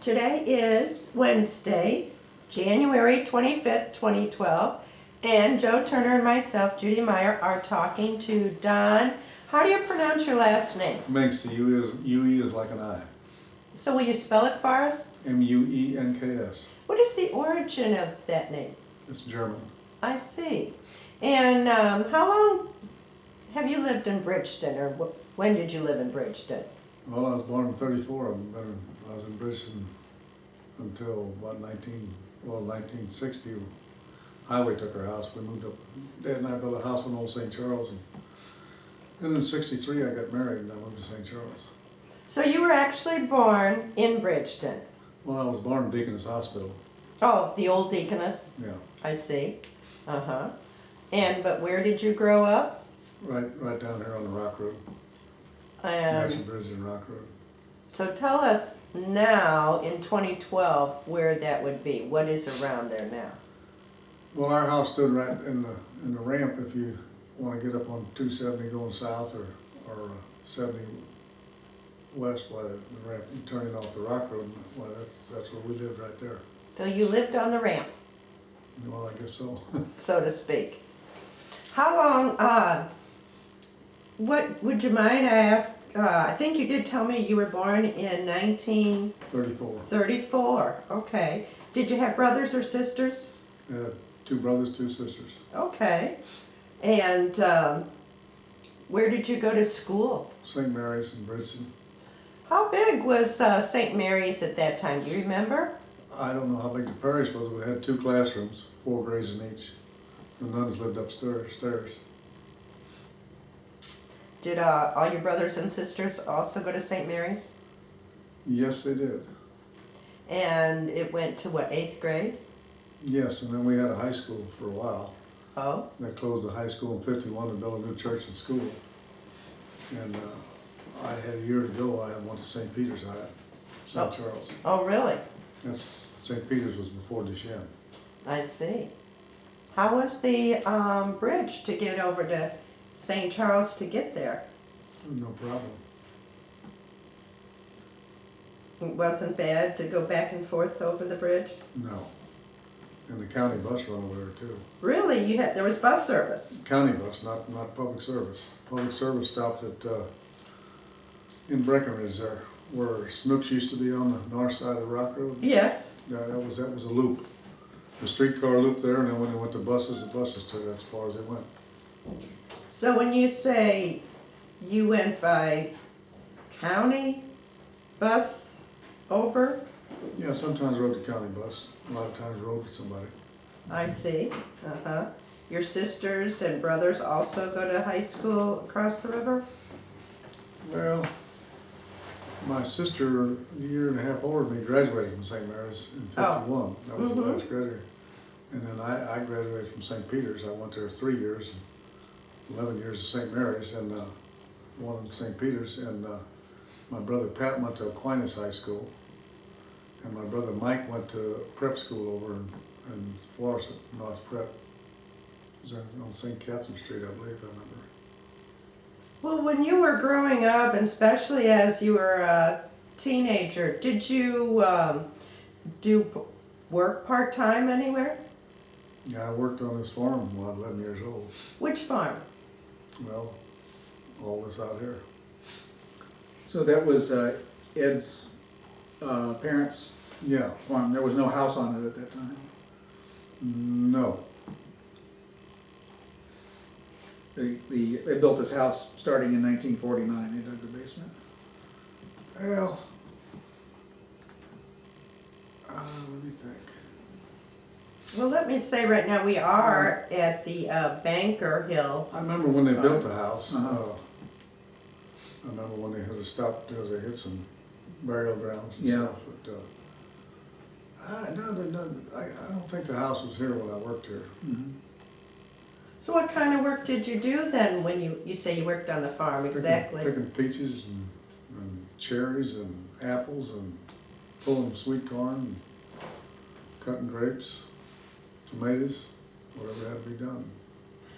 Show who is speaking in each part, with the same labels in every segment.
Speaker 1: Today is Wednesday, January 25th, 2012, and Joe Turner and myself, Judy Meyer, are talking to Don. How do you pronounce your last name?
Speaker 2: Muenks, the U-E is like an I.
Speaker 1: So will you spell it for us?
Speaker 2: M-U-E-N-K-S.
Speaker 1: What is the origin of that name?
Speaker 2: It's German.
Speaker 1: I see. And how long have you lived in Bridgeton, or when did you live in Bridgeton?
Speaker 2: Well, I was born in 34. I was in Bridgeton until about 1960. Highway took our house. We moved up. Dad and I built a house on Old St. Charles. And then in 63, I got married and I moved to St. Charles.
Speaker 1: So you were actually born in Bridgeton?
Speaker 2: Well, I was born in Deaconess Hospital.
Speaker 1: Oh, the old Deaconess?
Speaker 2: Yeah.
Speaker 1: I see. Uh-huh. But where did you grow up?
Speaker 2: Right down here on the Rock Road. Bridgeton Rock Road.
Speaker 1: So tell us now, in 2012, where that would be. What is around there now?
Speaker 2: Well, our house stood right in the ramp if you want to get up on 270 going south or 70 west, the ramp, you turning off the Rock Road. Well, that's where we lived right there.
Speaker 1: So you lived on the ramp?
Speaker 2: Well, I guess so.
Speaker 1: So to speak. How long, what would you mind I ask, I think you did tell me you were born in
Speaker 2: 34.
Speaker 1: 34, okay. Did you have brothers or sisters?
Speaker 2: 2 brothers, 2 sisters.
Speaker 1: Okay. And where did you go to school?
Speaker 2: St. Mary's in Bridgeton.
Speaker 1: How big was St. Mary's at that time? Do you remember?
Speaker 2: I don't know how big the parish was. We had 2 classrooms, 4 grades in each. The nuns lived upstairs.
Speaker 1: Did all your brothers and sisters also go to St. Mary's?
Speaker 2: Yes, they did.
Speaker 1: And it went to what, 8th grade?
Speaker 2: Yes, and then we had a high school for a while.
Speaker 1: Oh.
Speaker 2: They closed the high school in 51 to build a new church and school. And I had a year to go. I went to St. Peter's High, St. Charles.
Speaker 1: Oh, really?
Speaker 2: St. Peter's was before Duchesne.
Speaker 1: I see. How was the bridge to get over to St. Charles to get there?
Speaker 2: No problem.
Speaker 1: It wasn't bad to go back and forth over the bridge?
Speaker 2: No. And the county bus run over there too.
Speaker 1: Really? There was bus service?
Speaker 2: County bus, not public service. Public service stopped at in Breckenridge there, where Snooks used to be on the north side of Rock Road.
Speaker 1: Yes.
Speaker 2: Yeah, that was a loop. The streetcar loop there, and then when they went to buses, the buses took as far as they went.
Speaker 1: So when you say you went by county bus over?
Speaker 2: Yeah, sometimes rode the county bus. A lot of times rode with somebody.
Speaker 1: I see. Uh-huh. Your sisters and brothers also go to high school across the river?
Speaker 2: Well, my sister, a year and a half older than me, graduated from St. Mary's in 51. That was the last graduate. And then I graduated from St. Peter's. I went there 3 years, 11 years at St. Mary's, and one in St. Peter's. And my brother Pat went to Aquinas High School. And my brother Mike went to prep school over in Florence, North Prep. It was on St. Catherine Street, I believe, I remember.
Speaker 1: Well, when you were growing up, and especially as you were a teenager, did you do work part-time anywhere?
Speaker 2: Yeah, I worked on this farm when I was 11 years old.
Speaker 1: Which farm?
Speaker 2: Well, all this out here.
Speaker 3: So that was Ed's parents'
Speaker 2: Yeah.
Speaker 3: farm. There was no house on it at that time.
Speaker 2: No.
Speaker 3: They built this house starting in 1949. They dug the basement.
Speaker 2: Well, let me think.
Speaker 1: Well, let me say right now we are at the Banker Hill.
Speaker 2: I remember when they built the house.
Speaker 3: Uh-huh.
Speaker 2: I remember when they had to stop because they hit some burial grounds and stuff. But I don't think the house was here when I worked here.
Speaker 3: Mm-hmm.
Speaker 1: So what kind of work did you do then when you say you worked on the farm exactly?
Speaker 2: Picking peaches and cherries and apples and pulling sweet corn and cutting grapes, tomatoes, whatever had to be done.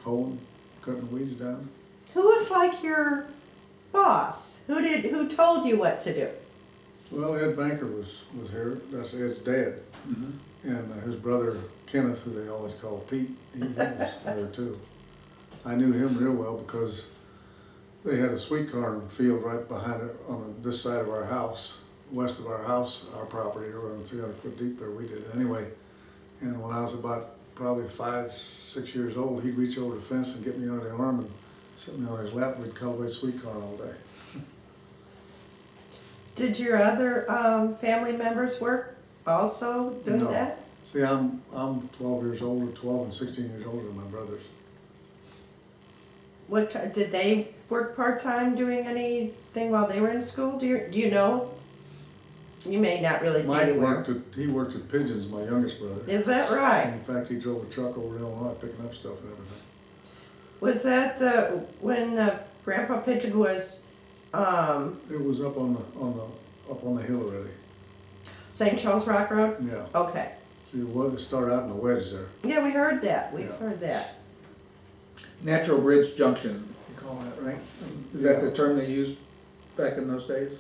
Speaker 2: Hoeing, cutting weeds down.
Speaker 1: Who was like your boss? Who told you what to do?
Speaker 2: Well, Ed Banker was here, that's Ed's dad. And his brother Kenneth, who they always call Pete, he was there too. I knew him real well because they had a sweet corn field right behind it on this side of our house, west of our house, our property, around 300 foot deep there, we did anyway. And when I was about probably 5, 6 years old, he'd reach over the fence and get me under the arm and sit me on his lap, and we'd cultivate sweet corn all day.
Speaker 1: Did your other family members work also doing
Speaker 2: No.
Speaker 1: that?
Speaker 2: See, I'm 12 years older, 12 and 16 years older than my brothers.
Speaker 1: Did they work part-time doing anything while they were in school? Do you know? You may not really be
Speaker 2: Mike
Speaker 1: aware.
Speaker 2: he worked at Pigeons, my youngest brother.
Speaker 1: Is that right?
Speaker 2: In fact, he drove a truck over to Illinois picking up stuff and everything.
Speaker 1: Was that when Grandpa Pigeon was
Speaker 2: It was up on the hill already.
Speaker 1: St. Charles Rock Road?
Speaker 2: Yeah.
Speaker 1: Okay.
Speaker 2: See, it started out in the wedge there.
Speaker 1: Yeah, we heard that. We've
Speaker 2: Yeah.
Speaker 1: heard that.
Speaker 3: Natural Bridge Junction, you call that, right? Is that the
Speaker 2: Yeah.
Speaker 3: term they used back in those days?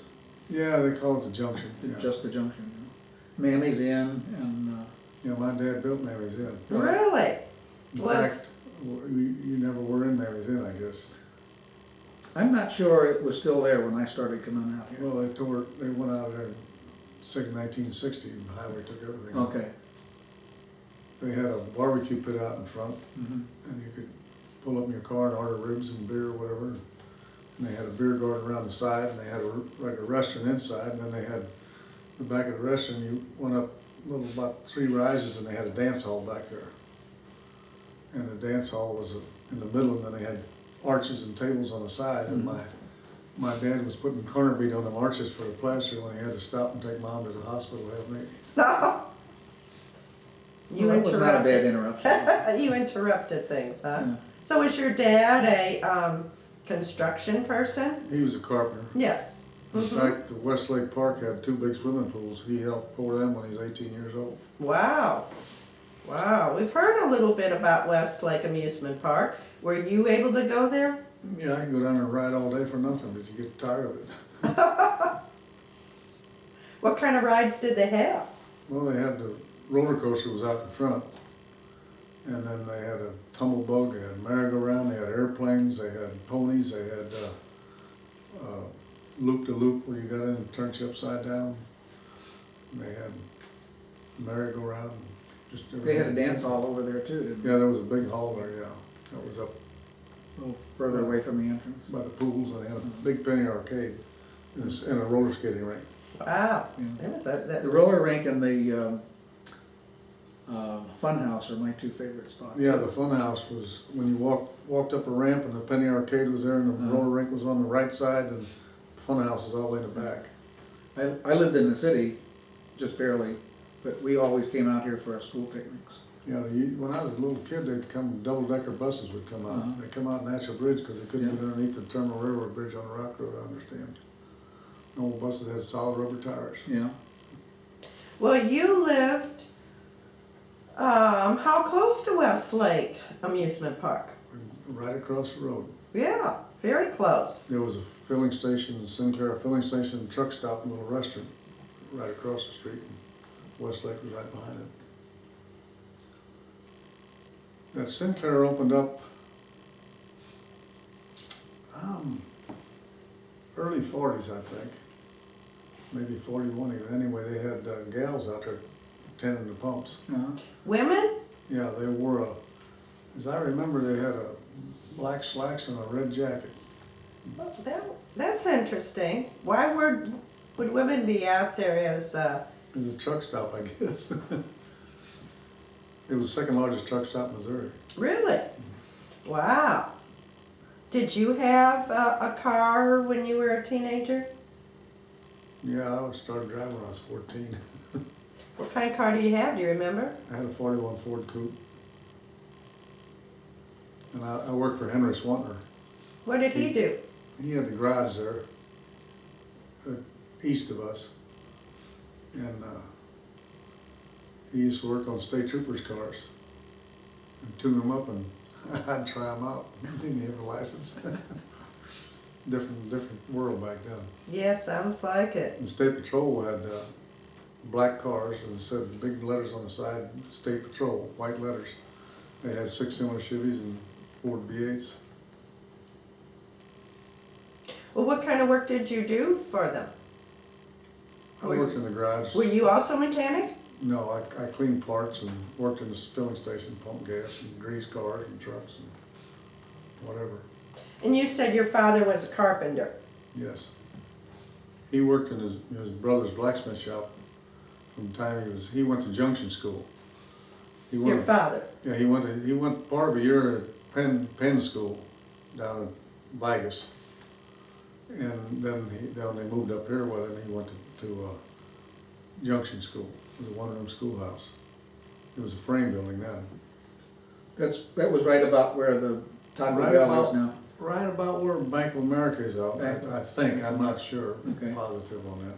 Speaker 2: Yeah, they call it the junction. Yeah.
Speaker 3: Just the junction. Mammy's Inn and,
Speaker 2: Yeah, my dad built Mammy's Inn.
Speaker 1: Really?
Speaker 2: In
Speaker 1: Was-
Speaker 2: fact, you never were in Mammy's Inn, I guess.
Speaker 3: I'm not sure it was still there when I started coming out here.
Speaker 2: Well, they went out of there in 1960, and the highway took everything.
Speaker 3: Okay.
Speaker 2: They had a barbecue pit out in front,
Speaker 3: Mhm.
Speaker 2: and you could pull up in your car and order ribs and beer or whatever. And they had a beer garden around the side, and they had like a restaurant inside, and then they had the back of the restaurant. You went up about 3 rises, and they had a dance hall back there. And the dance hall was in the middle, and then they had arches and tables on the side. And my dad was putting corner bead on them arches for the plaster when he had to stop and take Mom to the hospital to have me.
Speaker 1: You
Speaker 3: Well, that was not a bad
Speaker 1: interrupted.
Speaker 3: interruption.
Speaker 1: You interrupted things, huh?
Speaker 3: Yeah.
Speaker 1: So was your dad a construction person?
Speaker 2: He was a carpenter.
Speaker 1: Yes.
Speaker 2: In fact, the Westlake Park had 2 big swimming pools. He helped pour them when he was 18 years old.
Speaker 1: Wow. Wow. We've heard a little bit about Westlake Amusement Park. Were you able to go there?
Speaker 2: Yeah, I can go down and ride all day for nothing, but you get tired of it.
Speaker 1: What kind of rides did they have?
Speaker 2: Well, they had the roller coaster was out in front, and then they had a tumble bug, they had merry-go-round, they had airplanes, they had ponies, they had loop-de-loop where you got in and turned you upside down. And they had merry-go-round, just everything.
Speaker 3: They had a dance hall over there too, didn't they?
Speaker 2: Yeah, there was a big hall there, yeah. That was up
Speaker 3: A little further away from the entrance.
Speaker 2: by the pools, and they had a big penny arcade and a roller skating rink.
Speaker 1: Wow.
Speaker 3: Yeah.
Speaker 1: It was
Speaker 3: The roller rink and the fun house are my 2 favorite spots.
Speaker 2: Yeah, the fun house was when you walked up a ramp, and the penny arcade was there, and the roller rink was on the right side, and the fun house is all the way in the back.
Speaker 3: I lived in the city, just barely, but we always came out here for our school picnics.
Speaker 2: Yeah, when I was a little kid, they'd come, double-decker buses would come out. They'd come out Natural Bridge because they couldn't
Speaker 3: Yeah.
Speaker 2: get underneath the Terminal Railroad Bridge on the Rock Road, I understand. Old buses had solid rubber tires.
Speaker 3: Yeah.
Speaker 1: Well, you lived, how close to Westlake Amusement Park?
Speaker 2: Right across the road.
Speaker 1: Yeah, very close.
Speaker 2: There was a filling station, Sinclair filling station, truck stop, and little restaurant right across the street. And Westlake was right behind it. That Sinclair opened up early 40s, I think. Maybe 41 even. Anyway, they had gals out there tending the pumps.
Speaker 3: Uh-huh.
Speaker 1: Women?
Speaker 2: Yeah, they wore as I remember, they had a black slacks and a red jacket.
Speaker 1: Oh, that's interesting. Why would women be out there as,
Speaker 2: It was a truck stop, I guess. It was the second largest truck stop in Missouri.
Speaker 1: really? Wow. Did you have a car when you were a teenager?
Speaker 2: Yeah, I started driving when I was 14.
Speaker 1: What kind of car do you have? Do you remember?
Speaker 2: I had a 41 Ford Coupe. And I worked for Henry Swantner.
Speaker 1: What did he do?
Speaker 2: He had the garage there, east of us. And he used to work on state troopers' cars and tune them up, and I'd try them out. Didn't have a license. different world back then.
Speaker 1: Yeah, sounds like it.
Speaker 2: And State Patrol had black cars and it said big letters on the side, State Patrol, white letters. They had 6-cylinder Chevys and Ford V8s.
Speaker 1: Well, what kind of work did you do for them?
Speaker 2: I worked in the garage.
Speaker 1: Were you also a mechanic?
Speaker 2: No, I cleaned parts and worked in this filling station, pumped gas and greased cars and trucks and whatever.
Speaker 1: And you said your father was a carpenter.
Speaker 2: Yes. He worked in his brother's blacksmith shop from the time he went to Junction School.
Speaker 1: Your father?
Speaker 2: Yeah, he went part of a year at Penn School down in Vegas. And then they moved up here with him, he went to Junction School. It was a one-room schoolhouse. It was a frame building then.
Speaker 3: That was right about where the Taco Bell is now.
Speaker 2: Right about where Bank of America is out, I think, I'm not sure,
Speaker 3: Okay.
Speaker 2: positive on that.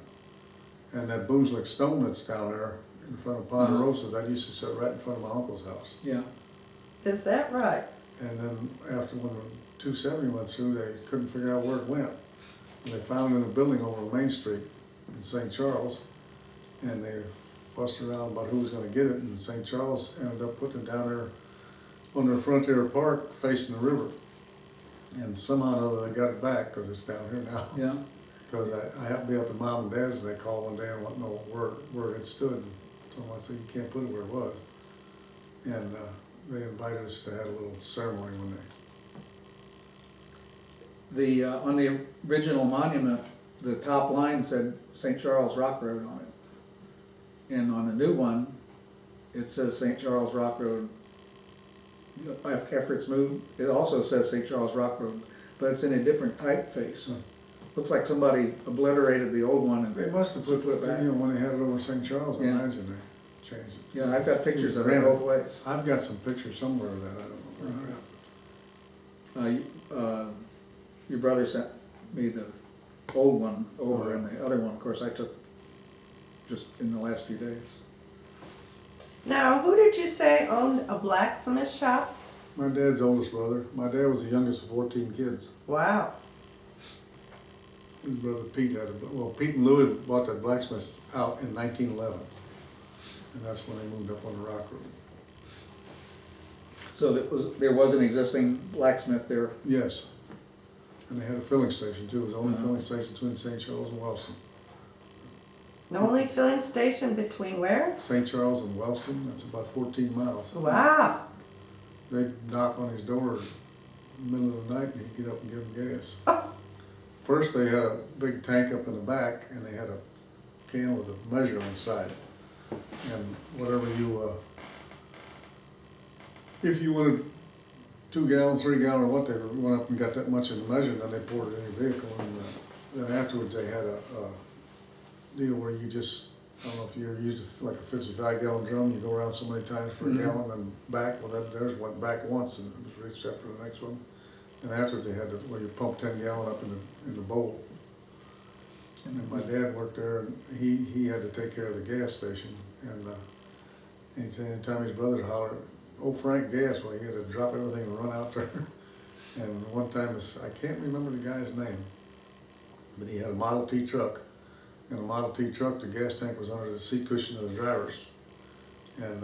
Speaker 2: And that Boonslick Stone that's down there in front of Ponderosa, that used to sit right in front of my uncle's house.
Speaker 3: Yeah.
Speaker 1: Is that right?
Speaker 2: And then after when 270 went through, they couldn't figure out where it went. And they found it in a building over on Main Street in St. Charles, and they fussed around about who was gonna get it, and St. Charles ended up putting it down there on the Frontier Park facing the river. And somehow or other they got it back, because it's down here now.
Speaker 3: Yeah.
Speaker 2: Because I happened to be up at Mom and Dad's, and they called one day and wanted to know where it had stood. And told them, I said, you can't put it where it was. And they invited us to have a little ceremony one day.
Speaker 3: On the original monument, the top line said St. Charles Rock Road on it. And on the new one, it says St. Charles Rock Road. After it's moved, it also says St. Charles Rock Road, but it's in a different typeface. Looks like somebody obliterated the old one and
Speaker 2: They must have put it back. You know, when they had it over St. Charles, I
Speaker 3: Yeah.
Speaker 2: imagine they changed it.
Speaker 3: yeah, I've got pictures of it
Speaker 2: Granite.
Speaker 3: both ways.
Speaker 2: I've got some pictures somewhere of that, I don't know where they're at.
Speaker 3: Your brother sent me the old one over, and the other one, of course, I took just in the last few days.
Speaker 1: Now, who did you say owned a blacksmith shop?
Speaker 2: My dad's oldest brother. My dad was the youngest of 14 kids.
Speaker 1: Wow.
Speaker 2: His brother Pete had Pete and Louis bought that blacksmith out in 1911. And that's when they moved up on the Rock Road.
Speaker 3: So there was an existing blacksmith there.
Speaker 2: Yes. And they had a filling station too. It was the only
Speaker 3: Uh-huh.
Speaker 2: filling station between St. Charles and Wellston.
Speaker 1: The only filling station between where?
Speaker 2: St. Charles and Wellston, that's about 14 miles.
Speaker 1: Wow.
Speaker 2: They'd knock on his door in the middle of the night and he'd get up and give them gas.
Speaker 1: Oh.
Speaker 2: First they had a big tank up in the back and they had a can with a measure on the side. And whatever if you wanted 2 gallons, 3 gallons, or what, they went up and got that much in the measure and then they poured it in your vehicle. And then afterwards they had a deal where you just, I don't know if you ever used like a 55-gallon drum, you go around so many times for a gallon and back. Well, theirs went back once and it was reset for the next one. And afterwards they had where you pump 10 gallon up in the bowl. And then my dad worked there and he had to take care of the gas station. And anytime his brother would holler, "Oh, Frank, gas," well, he had to drop everything and run out there. And one time, I can't remember the guy's name, but he had a Model T truck. In a Model T truck, the gas tank was under the seat cushion of the driver's. And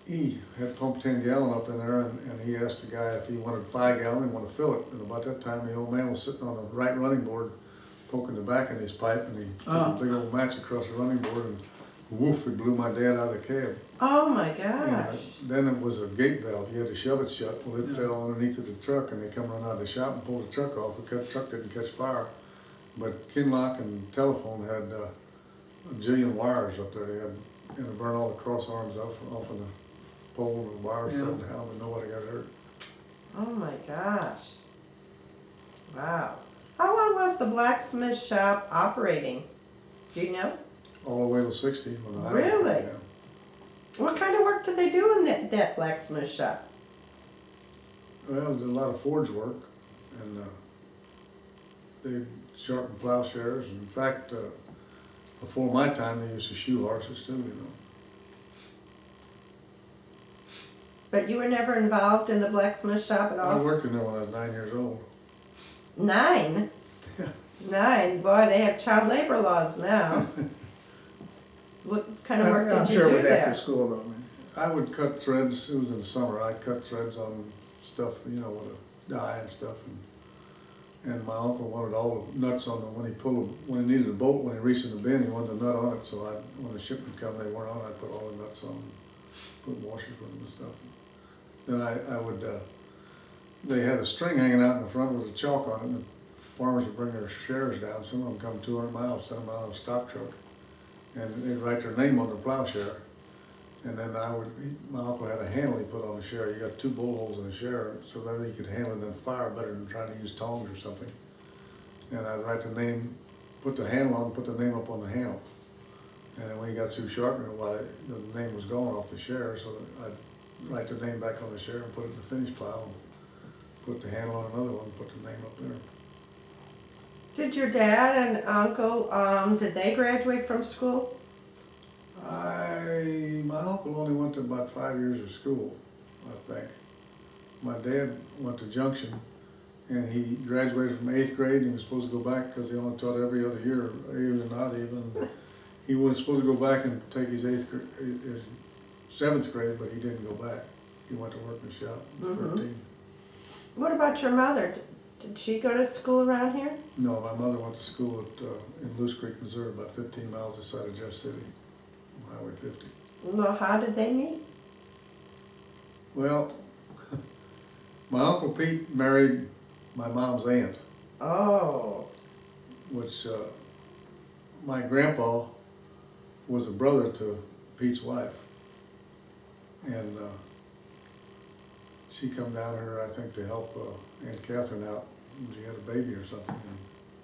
Speaker 2: he had pumped 10 gallon up in there, and he asked the guy if he wanted 5 gallon, he wanted to fill it. And about that time, the old man was sitting on the right running board, poking the back in his pipe, and he took a big old match across the running board, and woof, it blew my dad out of the cab.
Speaker 1: Oh my
Speaker 2: And
Speaker 1: gosh.
Speaker 2: then it was a gate valve, you had to shove it shut. Well, it fell underneath of the truck, and they come running out of the shop and pulled the truck off. The truck didn't catch fire. But Kinlock and Telephone had a jillion wires up there. They had, burn all the cross arms off of the pole, and the wires fell down, and nobody got hurt.
Speaker 1: Oh my gosh. Wow. How long was the blacksmith shop operating? Do you know?
Speaker 2: All the way to 60 when I
Speaker 1: Really?
Speaker 2: Yeah.
Speaker 1: What kind of work did they do in that blacksmith shop?
Speaker 2: Well, did a lot of forge work, and they sharpened plowshares. In fact, before my time, they used to shoe horses too, you know.
Speaker 1: But you were never involved in the blacksmith shop at
Speaker 2: I
Speaker 1: all?
Speaker 2: worked in there when I was 9 years old.
Speaker 1: 9? 9, boy, they have child labor laws now. What kind of work
Speaker 3: I'm
Speaker 1: did you
Speaker 3: sure it
Speaker 1: do
Speaker 3: was
Speaker 1: there?
Speaker 3: after school though.
Speaker 2: I would cut threads, it was in the summer, I'd cut threads on stuff, you know, with a dye and stuff. And my uncle wanted all the nuts on them when he needed a bolt, when he reached in the bin, he wanted a nut on it. So when the shipment come, they weren't on, I'd put all the nuts on them, put washers with them and stuff. Then I would, they had a string hanging out in the front with a chalk on it, and the farmers would bring their shares down. Some of them come 200 miles, send them out on a stock truck, and they'd write their name on the plowshare. And then my uncle had a handle he put on the share. You got 2 bull holes in the share, so that he could handle it in fire better than trying to use tongs or something. And I'd write the name, put the handle on, put the name up on the handle. And then when he got through sharpening it, the name was gone off the share, so I'd write the name back on the share and put it in the finish pile, and put the handle on another one, and put the name up there.
Speaker 1: Did your dad and uncle, did they graduate from school?
Speaker 2: My uncle only went to about 5 years of school, I think. My dad went to Junction, and he graduated from 8th grade, and he was supposed to go back because he only taught every other year, even not even. He was supposed to go back and take his 7th grade, but he didn't go back. He went to work in the shop. He was 13.
Speaker 1: What about your mother? Did she go to school around here?
Speaker 2: No, my mother went to school in Loose Creek, Missouri, about 15 miles outside of Jeff City, on Highway 50.
Speaker 1: Well, how did they meet?
Speaker 2: Well, my Uncle Pete married my mom's aunt.
Speaker 1: Oh.
Speaker 2: Which my grandpa was a brother to Pete's wife. And she come down here, I think, to help Aunt Catherine out when she had a baby or something, and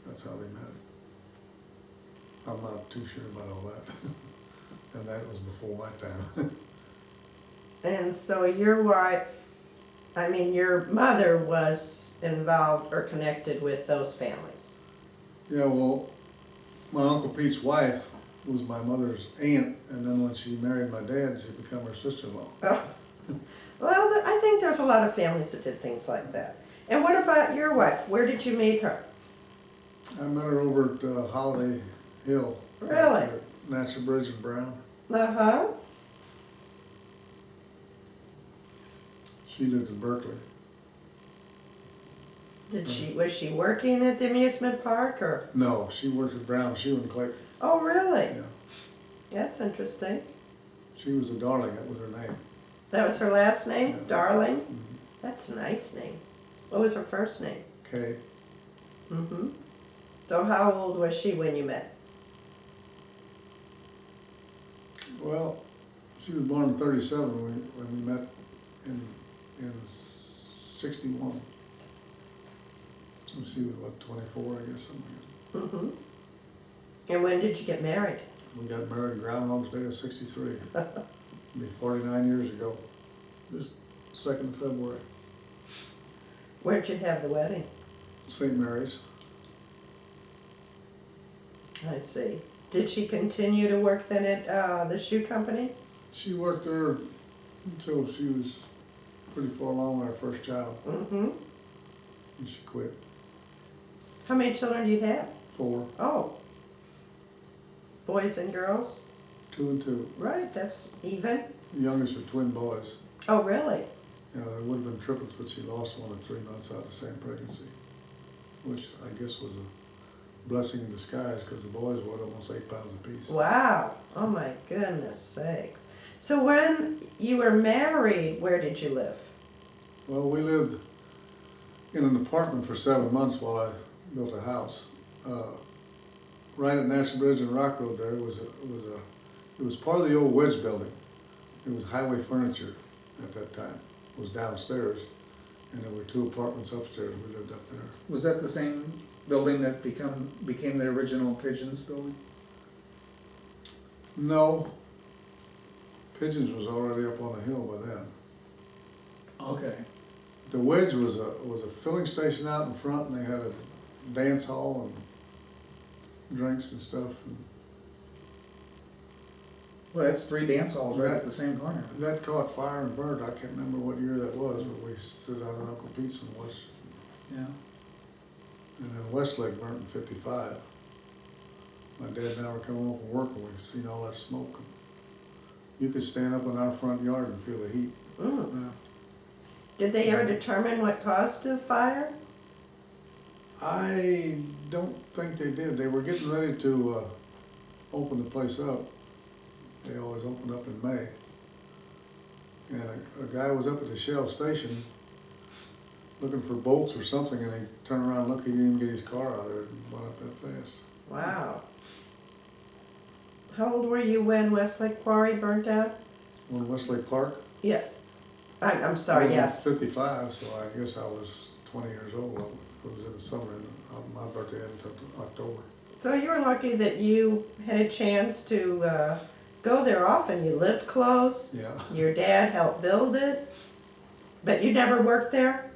Speaker 2: that's how they met. I'm not too sure about all that. And that was before my time.
Speaker 1: And so your mother was involved or connected with those families?
Speaker 2: Yeah, well, my Uncle Pete's wife was my mother's aunt, and then when she married my dad, she became her sister-in-law.
Speaker 1: Oh. Well, I think there's a lot of families that did things like that. And what about your wife? Where did you meet her?
Speaker 2: I met her over at Holiday Hill.
Speaker 1: Really?
Speaker 2: Natural Bridge and Brown.
Speaker 1: Uh-huh.
Speaker 2: She lived in Berkeley.
Speaker 1: Was she working at the amusement park or?
Speaker 2: No, she worked at Brown. She was in Clayton.
Speaker 1: Oh, really?
Speaker 2: Yeah.
Speaker 1: That's interesting.
Speaker 2: She was a darling with her name.
Speaker 1: That was her last name?
Speaker 2: Yeah.
Speaker 1: Darling?
Speaker 2: Mm-hmm.
Speaker 1: That's a nice name. What was her first name?
Speaker 2: Kay.
Speaker 1: Mm-hmm. So how old was she when you met?
Speaker 2: Well, she was born in 37 when we met in 61. So she was, what, 24, I guess, something like that.
Speaker 1: Mm-hmm. And when did you get married?
Speaker 2: We got married Groundhog's Day of 63. It'll be 49 years ago, this 2nd of February.
Speaker 1: Where'd you have the wedding?
Speaker 2: St. Mary's.
Speaker 1: I see. Did she continue to work then at the shoe company?
Speaker 2: She worked there until she was pretty far along with our first child,
Speaker 1: Mm-hmm.
Speaker 2: and she quit.
Speaker 1: How many children do you have?
Speaker 2: 4,
Speaker 1: Oh. Boys and girls?
Speaker 2: 2 and 2.
Speaker 1: Right, that's even.
Speaker 2: The youngest are twin boys.
Speaker 1: Oh, really?
Speaker 2: You know, there would have been triplets, but she lost one at 3 months out of the same pregnancy, which I guess was a blessing in disguise because the boys weighed almost 8 pounds apiece.
Speaker 1: Wow. Oh my goodness sakes. So when you were married, where did you live?
Speaker 2: Well, we lived in an apartment for 7 months while I built a house. Right at National Bridge and Rock Road there it was part of the old Wedge building. It was Highway Furniture at that time. It was downstairs, and there were 2 apartments upstairs. We lived up there.
Speaker 3: Was that the same building that became the original Pigeons building?
Speaker 2: No. Pigeons was already up on the hill by then.
Speaker 3: Okay.
Speaker 2: The Wedge was a filling station out in front, and they had a dance hall and drinks and stuff. And
Speaker 3: Well, that's 3 dance halls right at the same corner.
Speaker 2: that caught fire and burned. I can't remember what year that was, but we stood out at Uncle Pete's and watched.
Speaker 3: Yeah.
Speaker 2: And then Westlake burnt in 55. My dad and I were coming home from work and we seen all that smoke. You could stand up in our front yard and feel the heat.
Speaker 1: Mm.
Speaker 3: Yeah.
Speaker 1: Did they ever determine what caused the fire?
Speaker 2: I don't think they did. They were getting ready to open the place up. They always open up in May. And a guy was up at the Shell station looking for bolts or something, and he turned around and looked, he didn't even get his car out of there, it went up that fast.
Speaker 1: Wow. How old were you when Westlake Quarry burnt down?
Speaker 2: On Westlake Park?
Speaker 1: Yes. I'm sorry,
Speaker 2: I was
Speaker 1: yes.
Speaker 2: 55, so I guess I was 20 years old. It was in the summer, and my birthday hadn't until October.
Speaker 1: So you were lucky that you had a chance to go there often. You lived close.
Speaker 2: Yeah.
Speaker 1: Your dad helped build it. But you never worked there?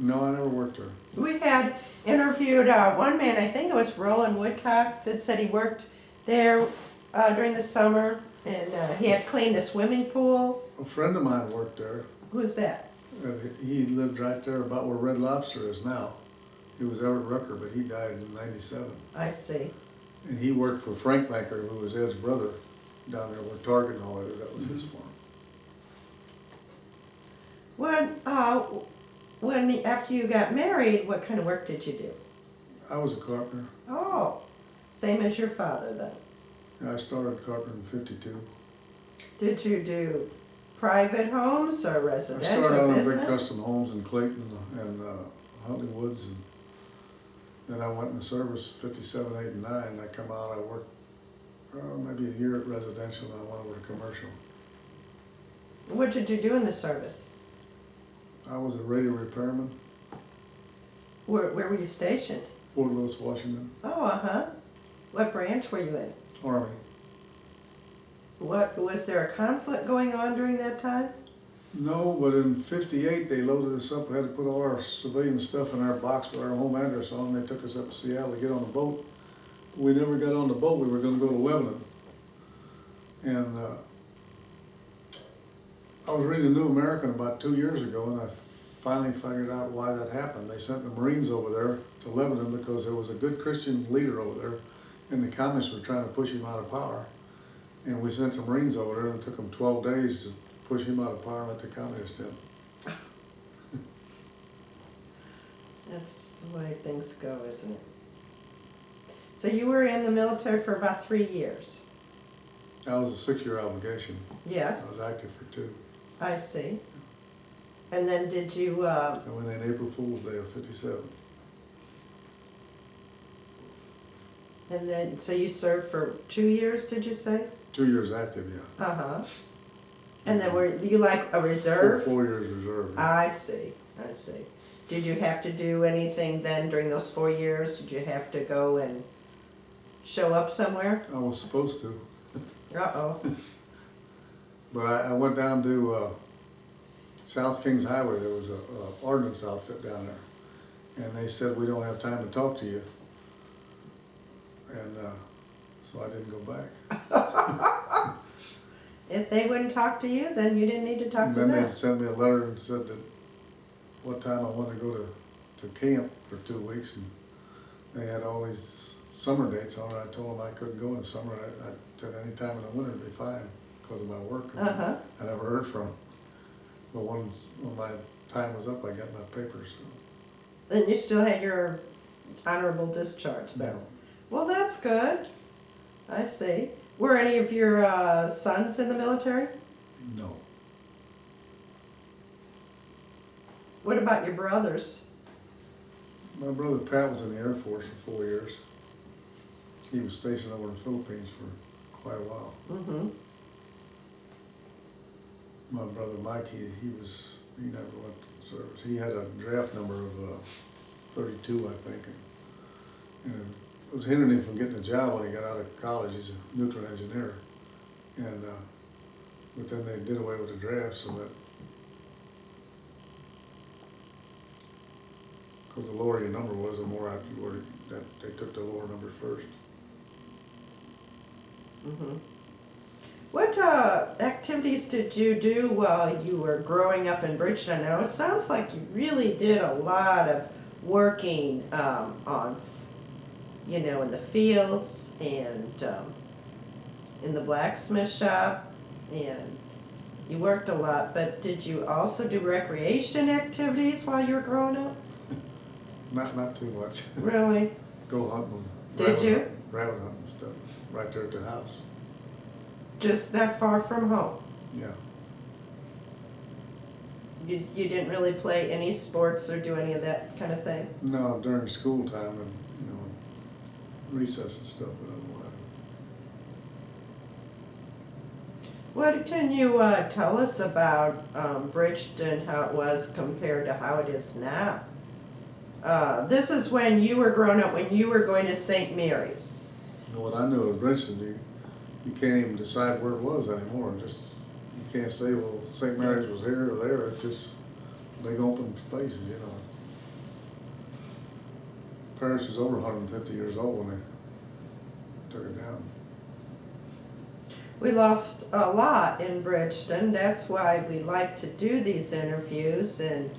Speaker 2: No, I never worked there.
Speaker 1: We had interviewed one man, I think it was Roland Woodcock, that said he worked there during the summer, and he had cleaned a swimming pool.
Speaker 2: A friend of mine worked there.
Speaker 1: Who's that?
Speaker 2: And he lived right there about where Red Lobster is now. He was Everett Rucker, but he died in 97.
Speaker 1: I see.
Speaker 2: And he worked for Frank Banker, who was Ed's brother, down there where Target and all that is. That was his farm.
Speaker 1: When after you got married, what kind of work did you do?
Speaker 2: I was a carpenter.
Speaker 1: Oh, same as your father then.
Speaker 2: I started carpentering in 52.
Speaker 1: Did you do private homes or
Speaker 2: I
Speaker 1: residential
Speaker 2: started out on
Speaker 1: business?
Speaker 2: big custom homes in Clayton and Huntley Woods, and then I went in the service 57, 8, and 9. I come out, I worked maybe a year at residential, and I went over to commercial.
Speaker 1: What did you do in the service?
Speaker 2: I was a radio repairman,
Speaker 1: Where were you stationed?
Speaker 2: Fort Lewis, Washington,
Speaker 1: Oh, uh-huh. What branch were you in?
Speaker 2: Army.
Speaker 1: Was there a conflict going on during that time?
Speaker 2: No, but in 58, they loaded us up. We had to put all our civilian stuff in our box with our home address on. They took us up to Seattle to get on the boat. We never got on the boat. We were going to go to Lebanon. And I was reading New American about 2 years ago, and I finally figured out why that happened. They sent the Marines over there to Lebanon because there was a good Christian leader over there, and the communists were trying to push him out of power. And we sent the Marines over there, and it took them 12 days to push him out of power and let the communists in.
Speaker 1: That's the way things go, isn't it? So you were in the military for about 3 years?
Speaker 2: That was a 6-year obligation.
Speaker 1: Yes,
Speaker 2: I was active for 2.
Speaker 1: I see. And then did you,
Speaker 2: I went in April Fool's Day of 57.
Speaker 1: and then, so you served for 2 years, did you say?
Speaker 2: 2 years active, yeah.
Speaker 1: Uh-huh. And then were you like a reserve?
Speaker 2: 4 years reserve. Yeah.
Speaker 1: I see, I see. Did you have to do anything then during those 4 years? Did you have to go and show up somewhere?
Speaker 2: I was supposed to,
Speaker 1: Uh-oh.
Speaker 2: but I went down to South Kings Highway. There was a ordnance outfit down there, and they said, "We don't have time to talk to you," and so I didn't go back.
Speaker 1: If they wouldn't talk to you, then you didn't need to talk
Speaker 2: And
Speaker 1: to
Speaker 2: then
Speaker 1: them.
Speaker 2: they sent me a letter and said that what time I wanted to go to camp for 2 weeks, and they had all these summer dates on it. I told them I couldn't go in the summer. I said any time in the winter would be fine because of my work. And
Speaker 1: Uh-huh.
Speaker 2: I never heard from them. But when my time was up, I got my papers. So.
Speaker 1: And you still had your honorable discharge then?
Speaker 2: No.
Speaker 1: Well, that's good. I see. Were any of your sons in the military?
Speaker 2: No.
Speaker 1: What about your brothers?
Speaker 2: My brother Pat was in the Air Force for 4 years. He was stationed over in the Philippines for quite a while.
Speaker 1: Mm-hmm.
Speaker 2: My brother Mike, he never went to service. He had a draft number of 32, I think, and it was hindering him from getting a job when he got out of college. He's a nuclear engineer, and but then they did away with the draft, so that because the lower your number was, the more that they took the lower numbers first.
Speaker 1: Mm-hmm. What activities did you do while you were growing up in Bridgeton? Now, it sounds like you really did a lot of working on, you know, in the fields and in the blacksmith shop, and you worked a lot, but did you also do recreation activities while you were growing up?
Speaker 2: Not too much.
Speaker 1: Really?
Speaker 2: Go hunting.
Speaker 1: Did you?
Speaker 2: Rabbit hunting and stuff, right there at the house.
Speaker 1: Just not far from home?
Speaker 2: Yeah.
Speaker 1: You didn't really play any sports or do any of that kind of thing?
Speaker 2: No, during school time and, recess and stuff, but otherwise.
Speaker 1: What can you tell us about Bridgeton, how it was compared to how it is now? This is when you were growing up, when you were going to St. Mary's.
Speaker 2: What I knew of Bridgeton, you can't even decide where it was anymore. Just, you can't say, well, St. Mary's was here or there. It's just big open spaces, Parish was over 150 years old when they took it down.
Speaker 1: We lost a lot in Bridgeton. That's why we like to do these interviews, and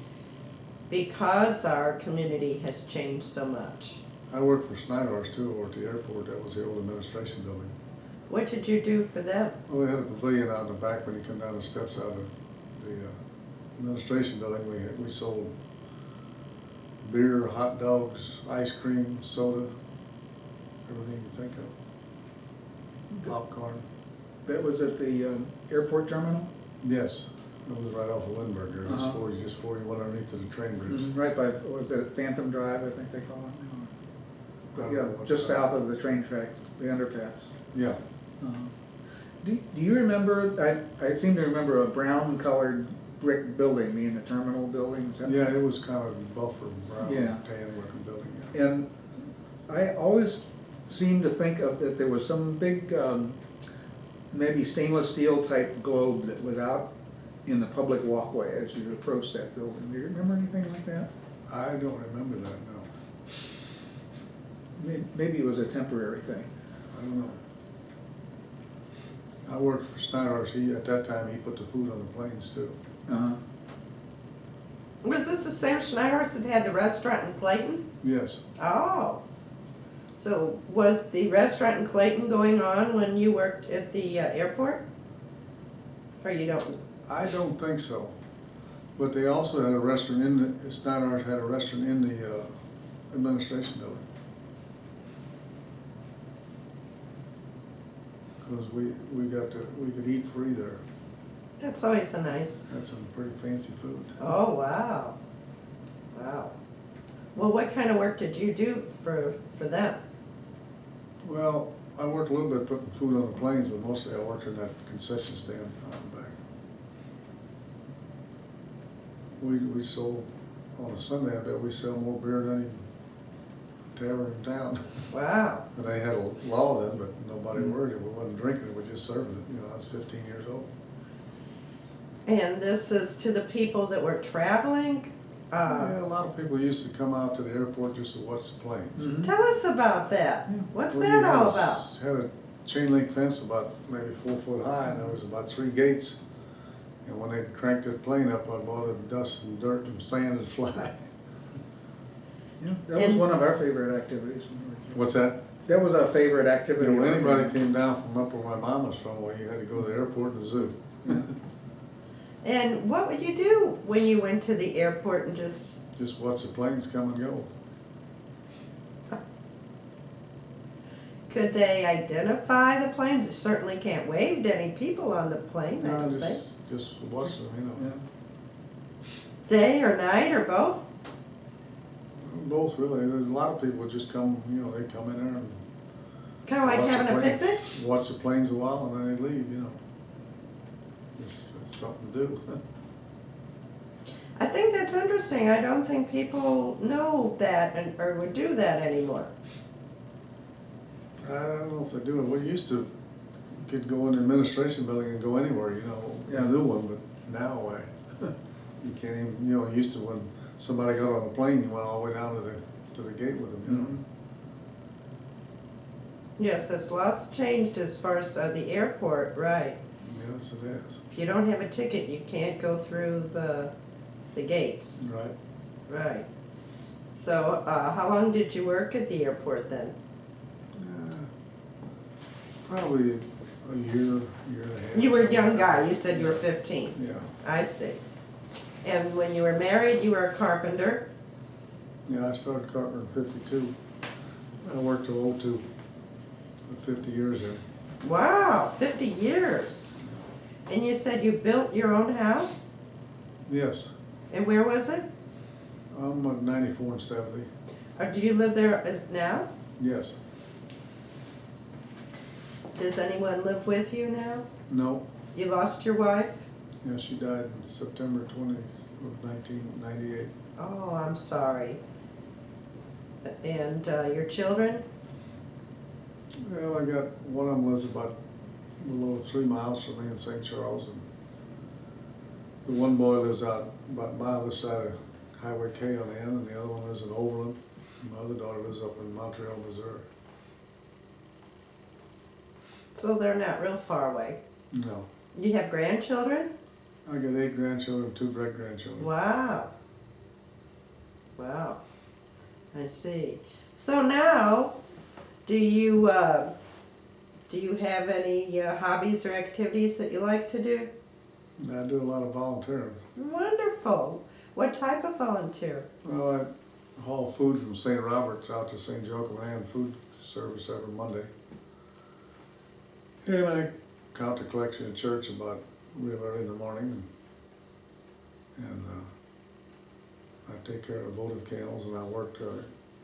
Speaker 1: because our community has changed so much.
Speaker 2: I worked for Snyder's too over at the airport. That was the old administration building.
Speaker 1: What did you do for them?
Speaker 2: Well, we had a pavilion out in the back when you come down the steps out of the administration building. We sold beer, hot dogs, ice cream, soda, everything you think of. Popcorn.
Speaker 3: That was at the airport terminal?
Speaker 2: Yes, it was right off of Lambert there, just
Speaker 3: Uh-huh.
Speaker 2: before you went underneath to the train bridge.
Speaker 3: Right by, was it Phantom Drive, I think they call it now?
Speaker 2: I don't
Speaker 3: Yeah,
Speaker 2: know what
Speaker 3: just
Speaker 2: the-
Speaker 3: south of the train track, the underpass.
Speaker 2: Yeah,
Speaker 3: Uh-huh. Do you remember, I seem to remember a brown colored brick building being the terminal building, is that?
Speaker 2: yeah, it was kind of buffer brown,
Speaker 3: Yeah.
Speaker 2: tan looking building, yeah.
Speaker 3: And I always seem to think of that there was some big, maybe stainless steel type globe that was out in the public walkway as you approached that building. Do you remember anything like that?
Speaker 2: I don't remember that, no.
Speaker 3: Maybe it was a temporary thing.
Speaker 2: I don't know. I worked for Snyder's. At that time, he put the food on the planes too.
Speaker 3: Uh-huh.
Speaker 1: Was this the same Schneider's that had the restaurant in Clayton?
Speaker 2: Yes.
Speaker 1: Oh. So was the restaurant in Clayton going on when you worked at the airport? Or you don't?
Speaker 2: I don't think so. But they also had a restaurant Snyder's had a restaurant in the administration building. Because we could eat free there.
Speaker 1: That's always a nice.
Speaker 2: Had some pretty fancy food.
Speaker 1: Oh, wow. Wow. Well, what kind of work did you do for them?
Speaker 2: Well, I worked a little bit putting food on the planes, but mostly I worked in that concession stand out the back. We sold, on a Sunday, I bet we sell more beer than any tavern in town.
Speaker 1: Wow.
Speaker 2: But they had a law then, but nobody worried it. We wasn't drinking it, we just serving it. I was 15 years old.
Speaker 1: And this is to the people that were traveling?
Speaker 2: Yeah, a lot of people used to come out to the airport just to watch the planes.
Speaker 3: Mhm.
Speaker 1: Tell us about that. What's
Speaker 2: Well,
Speaker 1: that
Speaker 2: you
Speaker 1: all
Speaker 2: had-
Speaker 1: about?
Speaker 2: Had a chain link fence about maybe 4 foot high, and there was about 3 gates. And when they cranked that plane up, all the dust and dirt and sand would fly.
Speaker 3: Yeah, that was
Speaker 1: And-
Speaker 3: one of our favorite activities when we were kids.
Speaker 2: What's that?
Speaker 3: That was our favorite activity.
Speaker 2: When anybody came down from up where my mom was from, well, you had to go to the airport and the zoo.
Speaker 3: Yeah.
Speaker 1: And what would you do when you went to the airport and just,
Speaker 2: Just watch the planes come and go.
Speaker 1: could they identify the planes? They certainly can't wave to any people on the plane, I
Speaker 2: No,
Speaker 1: don't think.
Speaker 2: just watch them,
Speaker 3: Yeah.
Speaker 1: Day or night or both?
Speaker 2: Both really. There's a lot of people would just come, they'd come in there and
Speaker 1: Kind of like
Speaker 2: watch the
Speaker 1: having a
Speaker 2: planes-
Speaker 1: picnic?
Speaker 2: Watch the planes a while and then they'd leave, Just something to do.
Speaker 1: I think that's interesting. I don't think people know that or would do that anymore.
Speaker 2: I don't know if they do it. We used to, could go in the administration building and go anywhere,
Speaker 3: Yeah.
Speaker 2: a new one, but now, you can't even, used to when somebody got on a plane, you went all the way down to the gate with them,
Speaker 1: Yes, that's lots changed as far as the airport, right.
Speaker 2: Yes, it is.
Speaker 1: If you don't have a ticket, you can't go through the gates,
Speaker 2: Right.
Speaker 1: right. So, how long did you work at the airport then?
Speaker 2: Probably a year and a half.
Speaker 1: You were a
Speaker 2: something
Speaker 1: young
Speaker 2: like
Speaker 1: guy,
Speaker 2: that.
Speaker 1: you said you were 15.
Speaker 2: Yeah,
Speaker 1: I see. And when you were married, you were a carpenter?
Speaker 2: yeah, I started carpentering in '52. I worked till '02, 50 years in.
Speaker 1: Wow, 50 years. And you said you built your own house?
Speaker 2: Yes,
Speaker 1: And where was it?
Speaker 2: I'm at 94 and 70.
Speaker 1: Or do you live there as now?
Speaker 2: Yes,
Speaker 1: Does anyone live with you now?
Speaker 2: no,
Speaker 1: You lost your wife?
Speaker 2: yeah, she died in September 20th of 1998.
Speaker 1: Oh, I'm sorry. And your children?
Speaker 2: Well, I got, one of them lives about a little over 3 miles from me in St. Charles, and the one boy lives out about a mile this side of Highway K on the end, and the other one lives in Overland. And my other daughter lives up in Montreal, Missouri.
Speaker 1: So they're not real far away.
Speaker 2: No,
Speaker 1: You have grandchildren?
Speaker 2: I got 8 grandchildren and 2 great-grandchildren.
Speaker 1: Wow. Wow. I see. So now, do you have any hobbies or activities that you like to do?
Speaker 2: And I do a lot of volunteering.
Speaker 1: Wonderful. What type of volunteer?
Speaker 2: Well, I haul food from St. Robert's out to St. Joachim and food service every Monday. And I count the collection at church about real early in the morning. And I take care of the votive candles, and I work,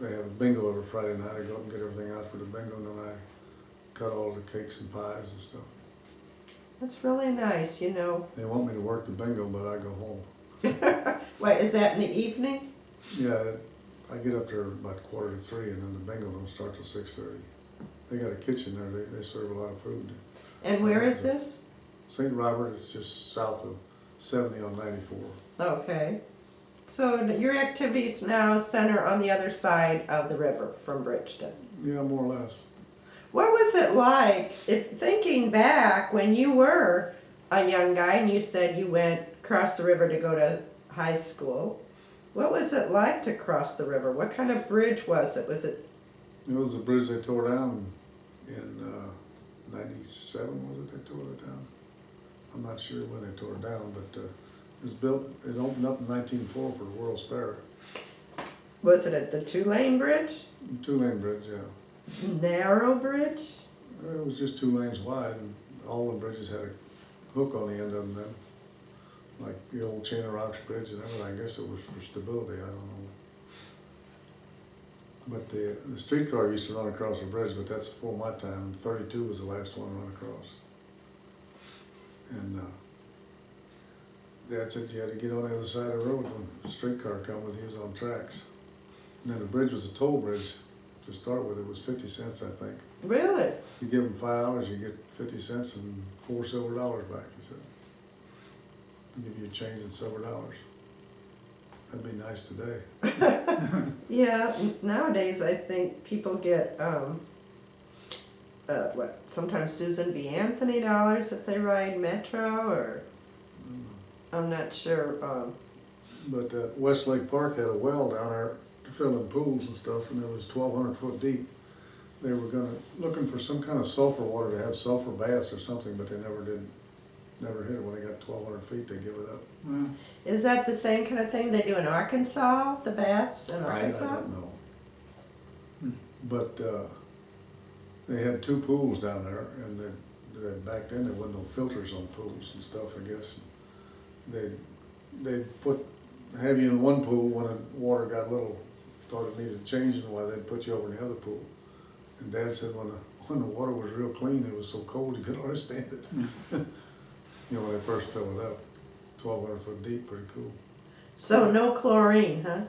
Speaker 2: they have a bingo every Friday night. I go up and get everything out for the bingo, and then I cut all the cakes and pies and stuff.
Speaker 1: That's really nice, you know.
Speaker 2: They want me to work the bingo, but I go home.
Speaker 1: Wait, is that in the evening?
Speaker 2: Yeah, I get up there about 2:45, and then the bingo don't start till 6:30. They got a kitchen there, they serve a lot of food.
Speaker 1: And where is this?
Speaker 2: St. Robert is just south of 70 on 94.
Speaker 1: Okay. So your activities now center on the other side of the river from Bridgeton.
Speaker 2: Yeah, more or less.
Speaker 1: What was it like, if thinking back when you were a young guy and you said you went across the river to go to high school? What was it like to cross the river? What kind of bridge was it? Was it?
Speaker 2: It was the bridge they tore down in 97, was it? They tore it down. I'm not sure when they tore it down, but it was built, it opened up in 1904 for the World's Fair.
Speaker 1: Was it at the 2-lane bridge?
Speaker 2: 2-lane bridge, yeah.
Speaker 1: Narrow bridge?
Speaker 2: It was just 2 lanes wide, and all the bridges had a hook on the end of them then. Like the old Chain of Rocks Bridge and everything. I guess it was for stability, I don't know. But the streetcar used to run across the bridge, but that's before my time. 32 was the last one to run across. And that's it, you had to get on the other side of the road when the streetcar come with, he was on tracks. And then the bridge was a toll bridge to start with. It was 50 cents, I think.
Speaker 1: Really?
Speaker 2: You give them $5, you get 50 cents and $4 silver back, he said. I'll give you a change in silver dollars. That'd be nice today.
Speaker 1: Yeah, nowadays I think people get, sometimes Susan B. Anthony dollars if they ride Metro, or, I'm not sure,
Speaker 2: But Westlake Park had a well down there to fill in pools and stuff, and it was 1,200 foot deep. They were looking for some kind of sulfur water to have sulfur baths or something, but they never did. Never hit it. When they got 1,200 feet, they give it up.
Speaker 3: Well,
Speaker 1: is that the same kind of thing they do in Arkansas, the baths in
Speaker 2: I
Speaker 1: Arkansas?
Speaker 2: don't know.
Speaker 3: Hmm.
Speaker 2: But they had 2 pools down there, and back then there wasn't no filters on pools and stuff, I guess. They'd have you in one pool when the water got little, thought it needed changing, why they'd put you over in the other pool. And Dad said when the water was real clean, it was so cold you could hardly stand it. You know, when they first fill it up, 1,200 foot deep, pretty cool.
Speaker 1: So no chlorine, huh?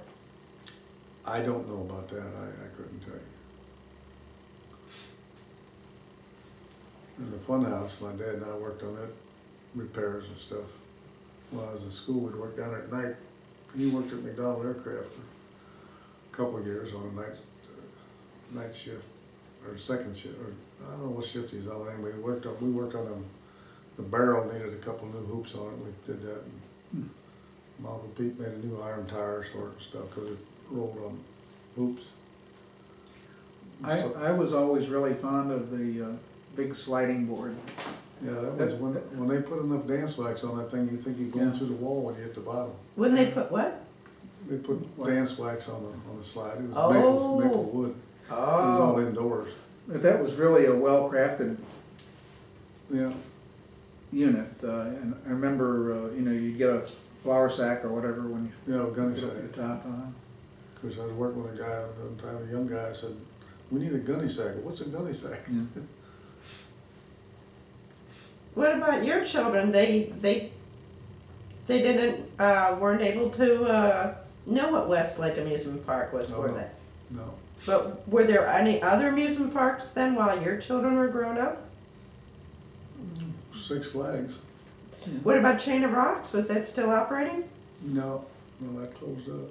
Speaker 2: I don't know about that. I couldn't tell you. And the fun house, my dad and I worked on it, repairs and stuff. When I was in school, we'd work down there at night. He worked at McDonnell Aircraft for a couple of years on a night shift, or second shift, or I don't know what shift he's on. Anyway, we worked on them. The barrel needed a couple new hoops on it. We did that. And my Uncle Pete made a new iron tires for it and stuff because it rolled on hoops.
Speaker 3: I was always really fond of the big sliding board.
Speaker 2: Yeah, that was when they put enough dance wax on that thing, you think you're going
Speaker 3: Yeah.
Speaker 2: through the wall when you hit the bottom.
Speaker 1: When they put what?
Speaker 2: They put
Speaker 3: What?
Speaker 2: dance wax on the slide. It was
Speaker 1: Oh.
Speaker 2: maple wood. It was all
Speaker 1: Oh,
Speaker 2: indoors.
Speaker 3: But that was really a well-crafted
Speaker 2: Yeah.
Speaker 3: unit. And I remember, you'd get a flour sack or whatever when
Speaker 2: Yeah,
Speaker 3: you
Speaker 2: gunny
Speaker 3: put
Speaker 2: sack.
Speaker 3: up the top on.
Speaker 2: Of course, I was working with a guy one time, a young guy. I said, "We need a gunny sack." What's a gunny sack?
Speaker 3: Yeah.
Speaker 1: what about your children? They didn't, weren't able to, know what Westlake Amusement Park was,
Speaker 2: No,
Speaker 1: were
Speaker 2: no.
Speaker 1: they?
Speaker 2: No.
Speaker 1: But were there any other amusement parks then while your children were growing up?
Speaker 2: Six Flags.
Speaker 1: What about Chain of Rocks? Was that still operating?
Speaker 2: No, that closed up.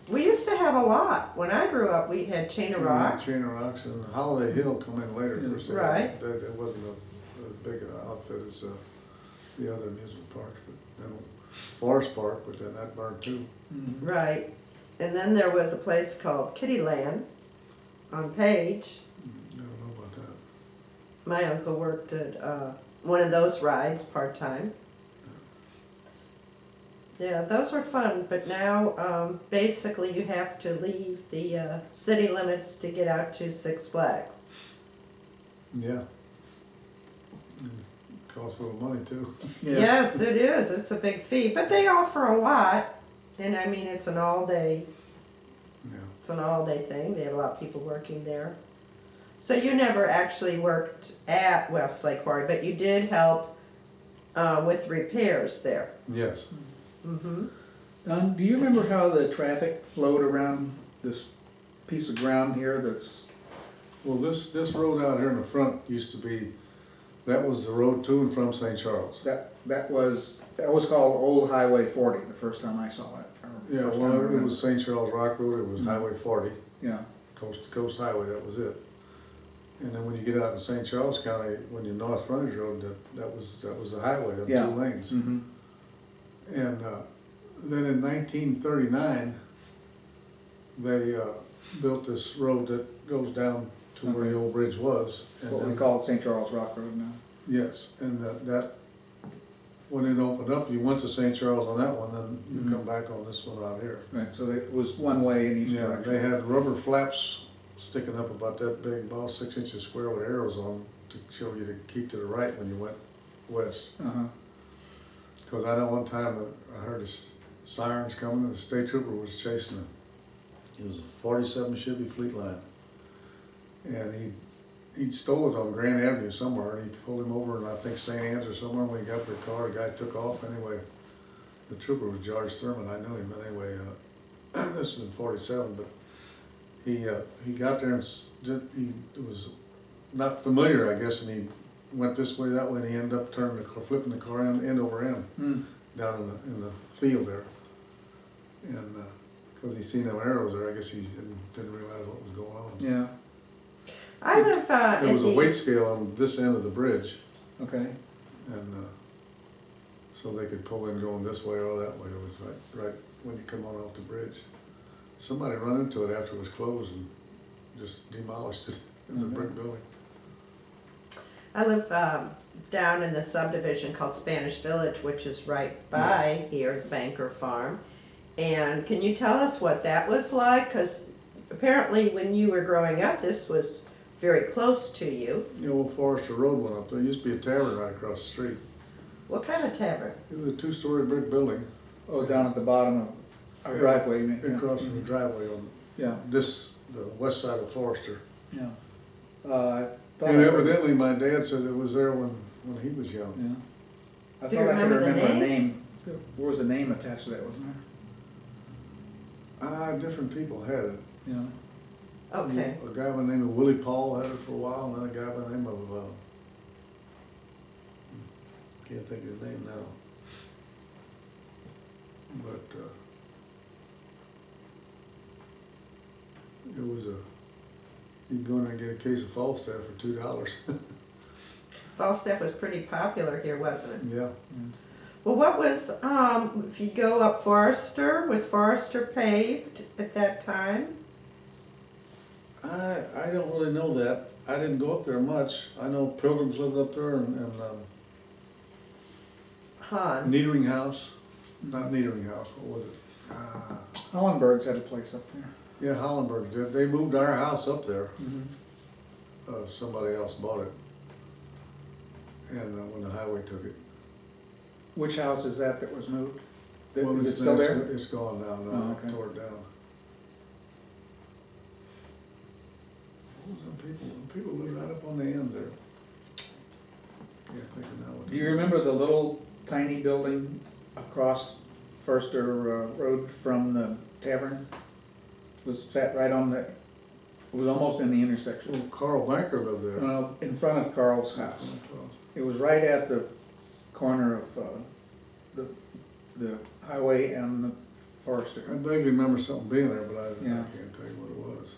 Speaker 1: We used to have a lot. When I grew up, we had Chain of Rocks.
Speaker 2: Chain of Rocks and Holiday Hill come in later. Of course,
Speaker 1: Right.
Speaker 2: It wasn't as big an outfit as the other amusement parks, but then Forest Park, but then that burned too.
Speaker 3: Mhm.
Speaker 1: Right. And then there was a place called Kittyland on Page.
Speaker 2: I don't know about that.
Speaker 1: My uncle worked at one of those rides part-time. Yeah, those were fun, but now basically you have to leave the city limits to get out to Six Flags.
Speaker 2: Yeah. Costs a little money too.
Speaker 3: Yeah.
Speaker 1: Yes, it is. It's a big fee, but they offer a lot. And I mean, it's an all-day thing. They have a lot of people working there. So you never actually worked at Westlake Quarry, but you did help with repairs there.
Speaker 2: Yes.
Speaker 1: Mm-hmm.
Speaker 3: Don, do you remember how the traffic flowed around this piece of ground here that's,
Speaker 2: Well, this road out here in the front used to be, that was the road to and from St. Charles.
Speaker 3: that was called Old Highway 40 the first time I saw it. or
Speaker 2: Yeah,
Speaker 3: first
Speaker 2: well,
Speaker 3: time I
Speaker 2: it
Speaker 3: remember.
Speaker 2: was St. Charles Rock Road, it was Highway 40,
Speaker 3: Yeah,
Speaker 2: coast to coast highway, that was it. And then when you get out in St. Charles County, when you're North Frontage Road, that was the highway of
Speaker 3: Yeah.
Speaker 2: 2 lanes.
Speaker 3: mhm,
Speaker 2: And then in 1939, they built this road that goes down to where the old bridge was. And
Speaker 3: what we
Speaker 2: then-
Speaker 3: call St. Charles Rock Road now.
Speaker 2: Yes, and that, when it opened up, you went to St. Charles on that one, then you
Speaker 3: Mhm.
Speaker 2: come back on this one out here.
Speaker 3: Right, so it was one way in each
Speaker 2: Yeah,
Speaker 3: direction.
Speaker 2: they had rubber flaps sticking up about that big, about 6 inches square with arrows on to show you to keep to the right when you went west.
Speaker 3: Uh-huh,
Speaker 2: Cause I know one time I heard the sirens coming and the state trooper was chasing it was a 47 Chevy Fleetline. And he'd stole it on Grand Avenue somewhere, and he pulled him over in, I think, St. Anne's or somewhere. When he got to the car, the guy took off. Anyway, the trooper was George Thurman. I knew him. Anyway, this was in 47, but he got there and he was not familiar, I guess, and he went this way, that way, and he ended up flipping the car end over end
Speaker 3: mm,
Speaker 2: down in the field there. And because he seen them arrows there, I guess he didn't realize what was going on.
Speaker 3: yeah,
Speaker 1: I live
Speaker 2: There
Speaker 1: in
Speaker 2: was a
Speaker 1: the,
Speaker 2: weight scale on this end of the bridge,
Speaker 3: okay,
Speaker 2: and so they could pull in going this way or that way. It was right when you come on off the bridge. Somebody run into it after it was closed and just demolished it as a brick building.
Speaker 1: I live down in the subdivision called Spanish Village, which is right by here, the Banker Farm. And can you tell us what that was like? Because apparently when you were growing up, this was very close to you.
Speaker 2: The old Forester Road went up there. Used to be a tavern right across the street.
Speaker 1: What kind of tavern?
Speaker 2: It was a 2-story brick building.
Speaker 3: oh, down at the bottom of our
Speaker 2: Yeah,
Speaker 3: driveway, you mean? Yeah.
Speaker 2: Across from the driveway on
Speaker 3: Yeah,
Speaker 2: the west side of Forester.
Speaker 3: yeah. I thought
Speaker 2: And
Speaker 3: I heard-
Speaker 2: evidently my dad said it was there when he was young.
Speaker 3: Yeah. I
Speaker 1: Do you
Speaker 3: thought I could
Speaker 1: remember the
Speaker 3: remember a
Speaker 1: name?
Speaker 3: name. There was a name attached to that, wasn't
Speaker 2: Different people had it.
Speaker 3: there? Yeah.
Speaker 1: Okay.
Speaker 2: A guy by the name of Willie Paul had it for a while, and then a guy by the name of, can't think of his name now. But, it was you'd go in there and get a case of Falstaff for $2.
Speaker 1: Falstaff was pretty popular here, wasn't it?
Speaker 2: Yeah.
Speaker 1: Well, what was, if you go up Forester, was Forester paved at that time?
Speaker 2: I don't really know that. I didn't go up there much. I know Pilgrims lived up there and
Speaker 1: Han.
Speaker 2: Niedering House, not Niedering House, what was it?
Speaker 3: Hollenberg's had a place up there.
Speaker 2: Yeah, Hollenberg did. They moved our house up there.
Speaker 3: Mm-hmm.
Speaker 2: Somebody else bought it. And when the highway took it.
Speaker 3: Which house is that was moved?
Speaker 2: Well,
Speaker 3: Is it still there?
Speaker 2: It's gone now, no,
Speaker 3: Oh, okay.
Speaker 2: tore it down. What was them people lived right up on the end there. Can't think of now what.
Speaker 3: Do you remember the little tiny building across Forster Road from the tavern? It was sat right on the, it was almost in the intersection.
Speaker 2: Well, Carl Banker lived there.
Speaker 3: In front of Carl's house. It was right at the corner of the highway and the
Speaker 2: I
Speaker 3: Forester.
Speaker 2: vaguely remember something being there, but I
Speaker 3: Yeah.
Speaker 2: can't tell you what it was.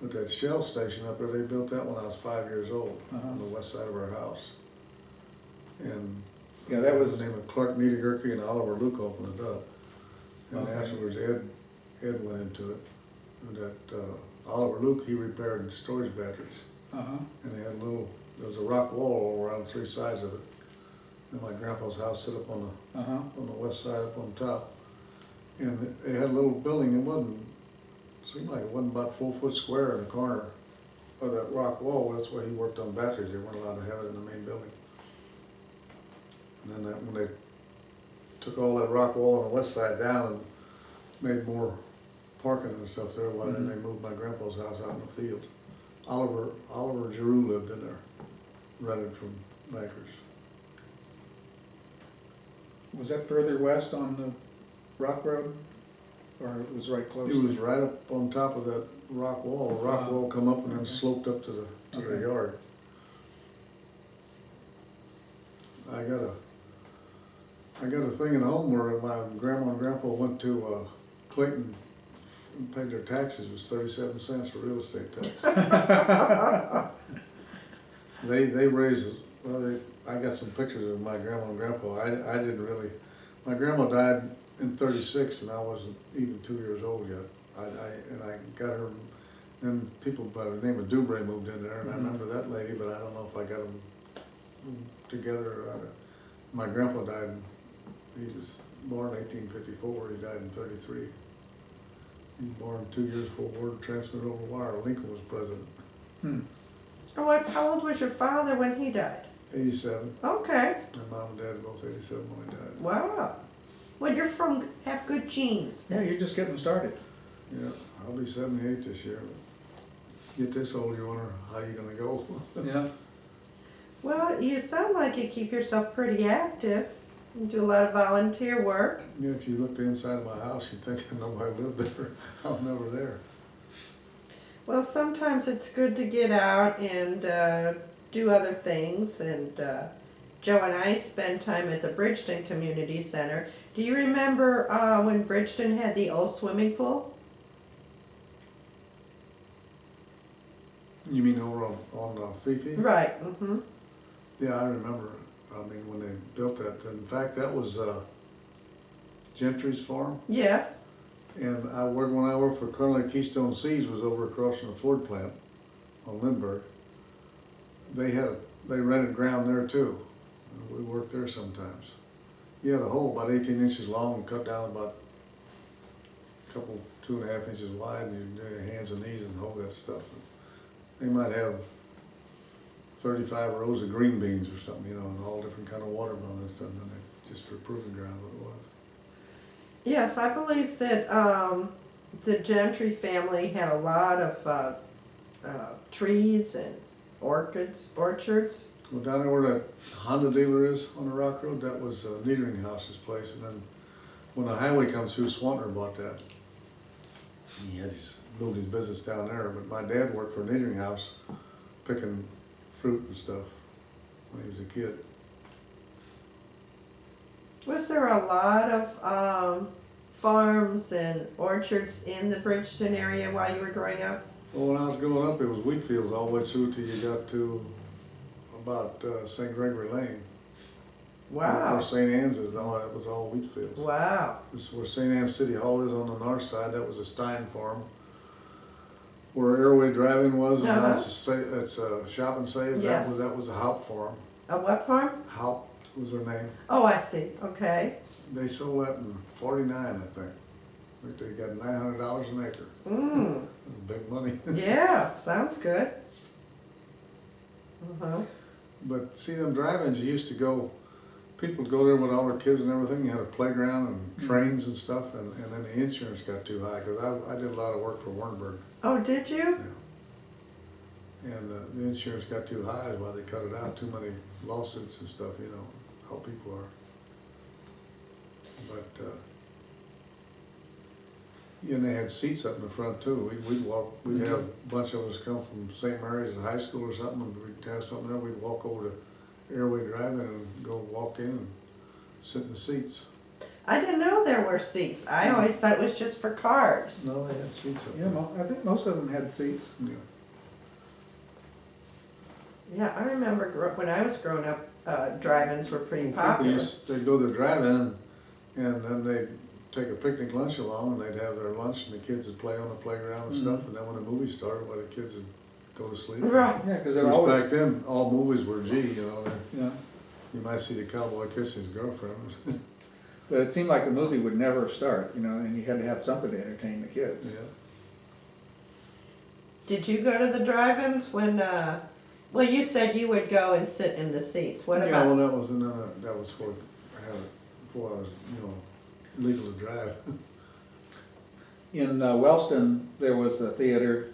Speaker 2: But that Shell station up there, they built that when I was 5 years old, on the west side of our house. And
Speaker 3: Yeah, that was,
Speaker 2: the name of Clark Niedergerke and Oliver Luke opened it up. And
Speaker 3: Okay.
Speaker 2: afterwards, Ed went into it. And that Oliver Luke, he repaired storage batteries.
Speaker 3: uh-huh,
Speaker 2: And they had there was a rock wall all around 3 sides of it. And my grandpa's house sit up on
Speaker 3: uh-huh.
Speaker 2: the west side, up on top. And they had a little building, seemed like it wasn't about 4 foot square in the corner of that rock wall. That's where he worked on batteries. They weren't allowed to have it in the main building. And then when they took all that rock wall on the west side down and made more parking and stuff there, well, then they moved my grandpa's house out in the field. Oliver Giroux lived in there, rented from bankers.
Speaker 3: Was that further west on the Rock Road? Or it was right close?
Speaker 2: It was right up on top of that rock wall. The rock wall come up and then
Speaker 3: Okay.
Speaker 2: sloped up to the
Speaker 3: Okay.
Speaker 2: yard. I got a thing at home where my grandma and grandpa went to Clayton and paid their taxes. It was 37 cents for real estate tax. They raised, I got some pictures of my grandma and grandpa. I didn't really, my grandma died in 36 and I wasn't even 2 years old yet. I got her, and people by the name of Dubray moved in there, and I remember that lady, but I don't know if I got them together or not. My grandpa died, he was born in 1854, he died in 33. He was born 2 years before war, transmitted over wire. Lincoln was president.
Speaker 3: Hmm.
Speaker 1: How old was your father when he died?
Speaker 2: 87.
Speaker 1: Okay,
Speaker 2: My mom and dad were both 87 when they died.
Speaker 1: wow. Well, have good genes.
Speaker 3: Yeah, you're just getting started.
Speaker 2: Yeah, I'll be 78 this year. Get this old, you wonder how you gonna go.
Speaker 3: Yeah.
Speaker 1: Well, you sound like you keep yourself pretty active. You do a lot of volunteer work.
Speaker 2: Yeah, if you look the inside of my house, you'd think nobody lived there. I was never there.
Speaker 1: Well, sometimes it's good to get out and do other things. And Joe and I spend time at the Bridgeton Community Center. Do you remember when Bridgeton had the old swimming pool?
Speaker 2: You mean over on Fifi?
Speaker 1: Right. Mm-hmm.
Speaker 2: Yeah, I remember. I mean, when they built that. In fact, that was Gentry's farm.
Speaker 1: Yes.
Speaker 2: And when I worked for Colonel Keystone Seas, was over across from the Ford plant on Lindbergh. They rented ground there too. We worked there sometimes. You had a hole about 18 inches long and cut down about a couple, 2.5 inches wide, and you do your hands and knees and hold that stuff. They might have 35 rows of green beans or something, and all different kind of watermelon and stuff, and just for proving ground what it was.
Speaker 1: Yes, I believe that the Gentry family had a lot of trees and orchards.
Speaker 2: Well, down there where that Honda dealer is on the Rock Road, that was Niedering House's place, and then when the highway comes through, Swantner bought that. He had moved his business down there, but my dad worked for Niedering House, picking fruit and stuff when he was a kid.
Speaker 1: Was there a lot of farms and orchards in the Bridgeton area while you were growing up?
Speaker 2: Well, when I was growing up, it was wheat fields all the way through till you got to about St. Gregory Lane.
Speaker 1: Wow.
Speaker 2: Where St. Anne's is, no, that was all wheat fields.
Speaker 1: Wow.
Speaker 2: This is where St. Anne's City Hall is on the north side, that was a Stein farm. Where Airway Drive-In was, and now it's a Shop and Save,
Speaker 1: Yes.
Speaker 2: that was a Haupt farm.
Speaker 1: A what farm?
Speaker 2: Haupt was their name.
Speaker 1: Oh, I see. Okay.
Speaker 2: They sold that in '49, I think. I think they got $900 an acre.
Speaker 1: Mm.
Speaker 2: That's big money.
Speaker 1: Yeah, sounds good. Uh-huh.
Speaker 2: But see, them drive-ins, you used to go, people would go there with all their kids and everything. You had a playground and trains and stuff, and then the insurance got too high, because I did a lot of work for Warrenburg.
Speaker 1: Oh, did you?
Speaker 2: Yeah. And the insurance got too high, is why they cut it out. Too many lawsuits and stuff, you know, how people are. But, yeah, and they had seats up in the front too. We'd walk, we'd have a bunch of us come from St. Mary's High School or something, and we'd have something there. We'd walk over to Airway Drive-In and go walk in and sit in the seats.
Speaker 1: I didn't know there were seats. I always thought it was just for cars.
Speaker 2: No, they had seats up
Speaker 3: Yeah,
Speaker 2: there.
Speaker 3: I think most of them had seats.
Speaker 2: Yeah.
Speaker 1: Yeah, I remember when I was growing up, drive-ins were pretty popular.
Speaker 2: They'd go to the drive-in and then they'd take a picnic lunch along, and they'd have their lunch, and the kids would play on the playground and stuff, and then when the movie started, well, the kids would go to sleep.
Speaker 1: Right.
Speaker 3: Yeah, because
Speaker 2: Of
Speaker 3: it
Speaker 2: course,
Speaker 3: always,
Speaker 2: back then, all movies were G, you know,
Speaker 3: yeah.
Speaker 2: you might see the cowboy kiss his girlfriend.
Speaker 3: But it seemed like the movie would never start, you know, and you had to have something to entertain the kids.
Speaker 2: Yeah.
Speaker 1: Did you go to the drive-ins when, well, you said you would go and sit in the seats. What
Speaker 2: Yeah, well,
Speaker 1: about?
Speaker 2: that was another, that was before I was, you know, legal to drive.
Speaker 3: In Wellston, there was a theater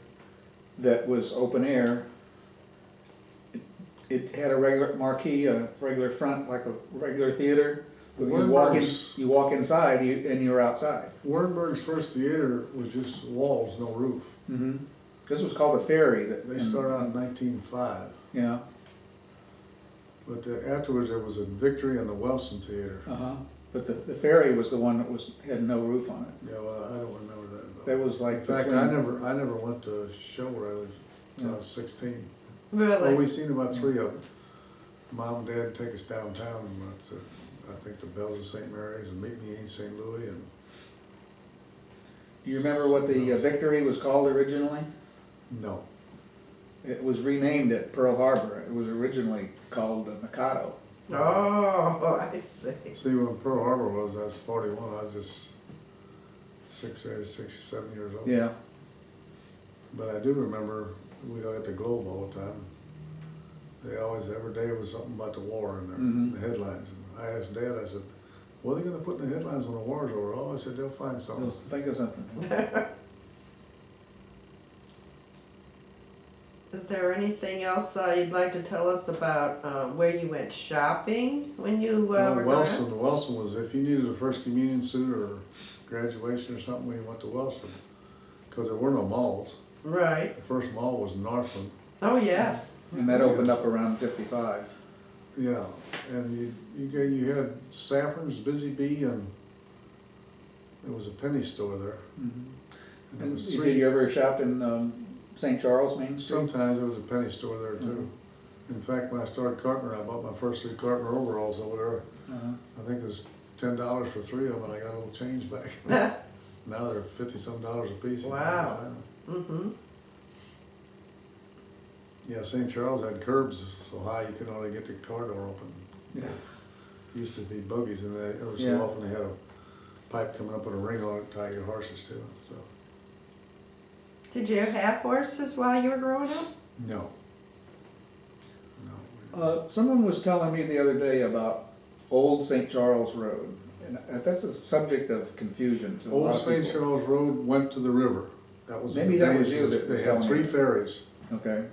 Speaker 3: that was open air. It had a regular marquee, a regular front, like a regular theater. But you walk inside, and you're outside.
Speaker 2: Warrenburg's first theater was just walls, no roof.
Speaker 3: Mm-hmm. This was called the Ferry.
Speaker 2: They started out in 1905,
Speaker 3: Yeah.
Speaker 2: but afterwards there was a Victory and the Wellston Theater.
Speaker 3: Uh-huh. But the Ferry was the one that had no roof on it.
Speaker 2: Yeah, well, I don't remember that.
Speaker 3: That was like
Speaker 2: In fact,
Speaker 3: between-
Speaker 2: I never went to a show where I lived until I was 16.
Speaker 1: Really?
Speaker 2: Well, we seen about 3 of them. Mom and Dad take us downtown, and I think the Bells of St. Mary's and Meet Me in St. Louis, and
Speaker 3: Do you remember what the Victory was called originally?
Speaker 2: no.
Speaker 3: It was renamed at Pearl Harbor. It was originally called the Mikado.
Speaker 1: Oh, I see.
Speaker 2: See, when Pearl Harbor was, I was 41. I was just 6 or 7 years old.
Speaker 3: Yeah.
Speaker 2: But I do remember we got the Globe all the time. They always, every day was something about the war in there,
Speaker 3: Mhm.
Speaker 2: the headlines. And I asked Dad, I said, what are they gonna put in the headlines when the war's over? Oh, I said, they'll find something.
Speaker 3: Let's think of something.
Speaker 1: Is there anything else you'd like to tell us about where you went shopping when you were growing up?
Speaker 2: Wellston was, if you needed a first communion suit or graduation or something, we went to Wellston. Because there were no malls.
Speaker 1: Right.
Speaker 2: The first mall was Northland.
Speaker 1: Oh, yes.
Speaker 3: And that opened up around 55.
Speaker 2: Yeah, and you had Saffron's, Busy Bee, and there was a penny store there. And there
Speaker 3: And
Speaker 2: was
Speaker 3: did
Speaker 2: 3.
Speaker 3: you ever shop in St. Charles, Main Street?
Speaker 2: Sometimes there was a penny store there too. In fact, when I started carpenter, I bought my first 3 carpenter overalls over there.
Speaker 3: Uh-huh.
Speaker 2: I think it was $10 for 3 of them, and I got a little change back. Now they're $50-some a piece. You can't
Speaker 1: Wow.
Speaker 2: find them.
Speaker 1: Mm-hmm.
Speaker 2: Yeah, St. Charles had curbs so high you could only get the car door open.
Speaker 3: Yeah.
Speaker 2: Used to be buggies, and every so
Speaker 3: Yeah.
Speaker 2: often they had a pipe coming up with a ring on it to tie your horses to. So
Speaker 1: Did you have horses while you were growing up?
Speaker 2: no. No.
Speaker 3: Someone was telling me the other day about Old St. Charles Road, and that's a subject of confusion to a lot
Speaker 2: Old
Speaker 3: of
Speaker 2: St.
Speaker 3: people.
Speaker 2: Charles Road went to the river. That was in
Speaker 3: Maybe
Speaker 2: the
Speaker 3: that was
Speaker 2: days
Speaker 3: you that
Speaker 2: they
Speaker 3: was
Speaker 2: had
Speaker 3: telling
Speaker 2: 3
Speaker 3: me.
Speaker 2: ferries.
Speaker 3: Okay.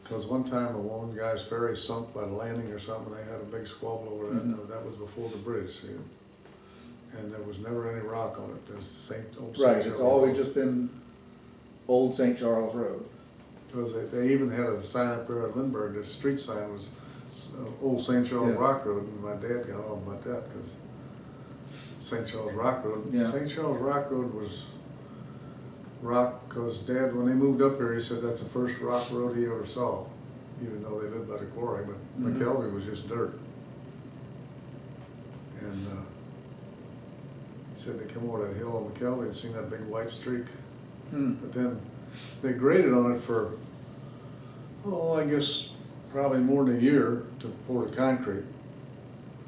Speaker 2: Because one time one guy's ferry sunk by the landing or something, they had a big squabble over that.
Speaker 3: Mhm.
Speaker 2: That was before the bridge, see? And there was never any rock on it. There's Old St.
Speaker 3: Right,
Speaker 2: Charles
Speaker 3: it's always
Speaker 2: Road.
Speaker 3: just been Old St. Charles Road.
Speaker 2: Because they even had a sign up there at Lindbergh, the street sign was Old St. Charles
Speaker 3: Yeah.
Speaker 2: Rock Road, and my dad got on about that because St. Charles Rock Road.
Speaker 3: Yeah.
Speaker 2: St. Charles Rock Road was rock because Dad, when they moved up here, he said that's the first rock road he ever saw, even though they lived by the quarry. But
Speaker 3: Mhm.
Speaker 2: McKelvey was just dirt. And he said they come over that hill on McKelvey and seen that big white streak. But then they graded on it for, I guess probably more than a year to pour the concrete.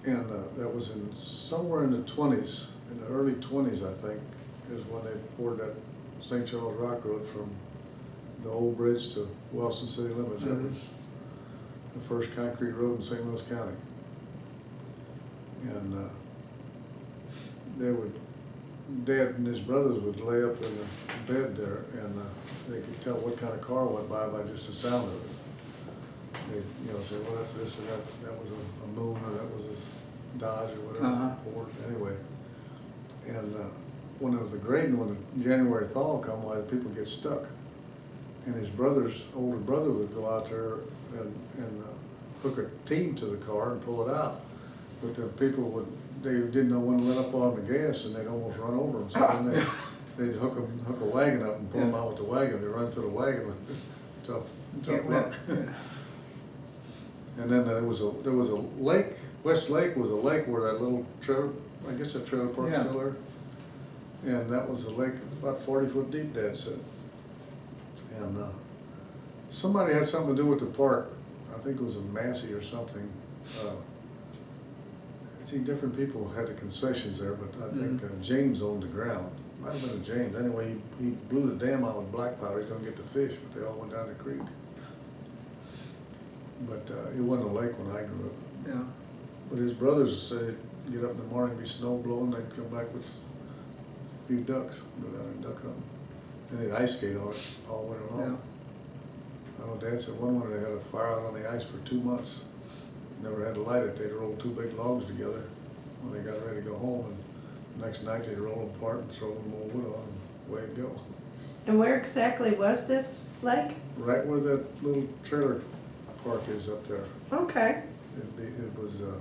Speaker 2: And that was somewhere in the 20s, in the early 20s, I think, is when they poured that St. Charles Rock Road from the old bridge to Wilson city limits. That was the first concrete road in St. Louis County. And Dad and his brothers would lay up in the bed there, and they could tell what kind of car went by just the sound of it. They'd, say, well, that's this, or that was a Moon, or that was a Dodge, or whatever, Ford, anyway. And when it was the grading, when the January thaw come, people get stuck. And his older brother would go out there and hook a team to the car and pull it out. But the people they didn't know when to let up on the gas, and they'd almost run over them. So then they'd hook a wagon up and pull them out with the wagon. They'd run to the wagon with tough luck. And then there was a lake. West Lake was a lake where that little trailer, I guess that trailer park's still there. And that was a lake about 40 foot deep, Dad said. And somebody had something to do with the park. I think it was a Massey or something. I see different people had the concessions there, but I think James owned the ground. Might have been a James. Anyway, he blew the dam out with black powder. He's gonna get the fish, but they all went down the creek. But it wasn't a lake when I grew up.
Speaker 3: Yeah.
Speaker 2: But his brothers said they'd get up in the morning, be snow blowing, they'd come back with a few ducks, go down and duck hunting. And they'd ice skate on it all winter long. Yeah. I know Dad said one winter they had a fire out on the ice for 2 months. Never had to light it. They'd roll 2 big logs together when they got ready to go home, and the next night they'd roll them apart and throw them more wood on, and away it'd go.
Speaker 1: And where exactly was this lake?
Speaker 2: Right where that little trailer park is up there.
Speaker 1: Okay.
Speaker 2: It was a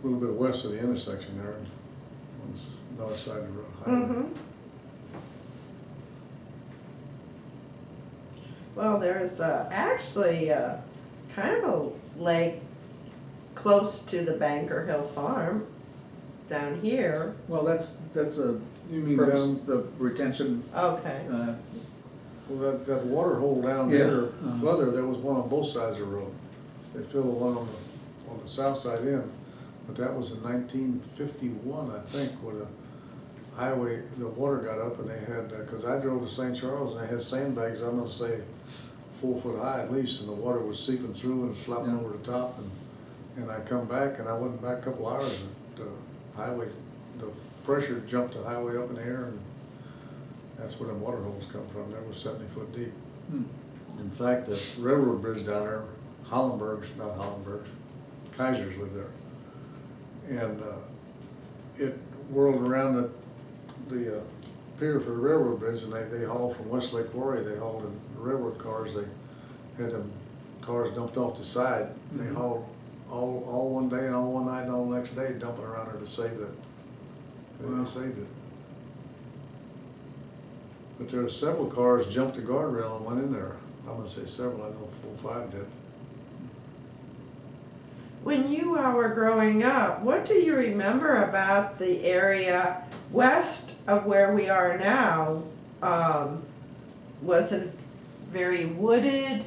Speaker 2: little bit west of the intersection there, on the north side of the highway.
Speaker 1: Well, there's actually kind of a lake close to the Banker Hill Farm down here.
Speaker 3: Well, that's a
Speaker 2: You mean
Speaker 3: purpose,
Speaker 2: down?
Speaker 3: the retention.
Speaker 1: Okay.
Speaker 2: Well, that water hole down there, further, there was one on both sides of the road. They filled the one on the south side in, but that was in 1951, I think, when the highway, the water got up, and they had, because I drove to St. Charles, and they had sandbags, I'm gonna say 4 foot high at least, and the water was seeping through and slopping over the top, and I come back, and I went back a couple hours, and the highway, the pressure jumped the highway up in the air, and that's where the water holes come from. They were 70 foot deep. In fact, the railroad bridge down there, not Hollenberg's, Kaiser's lived there. And it whirled around the pier for the railroad bridge, and they hauled from Westlake Quarry, they hauled in railroad cars. They had them cars dumped off the side. They hauled all one day and all one night and all the next day, dumping around there to save it. They saved it. But there were several cars jumped the guardrail and went in there. I'm gonna say several, I know 4 or 5 did.
Speaker 1: When you were growing up, what do you remember about the area west of where we are now? Was it very wooded?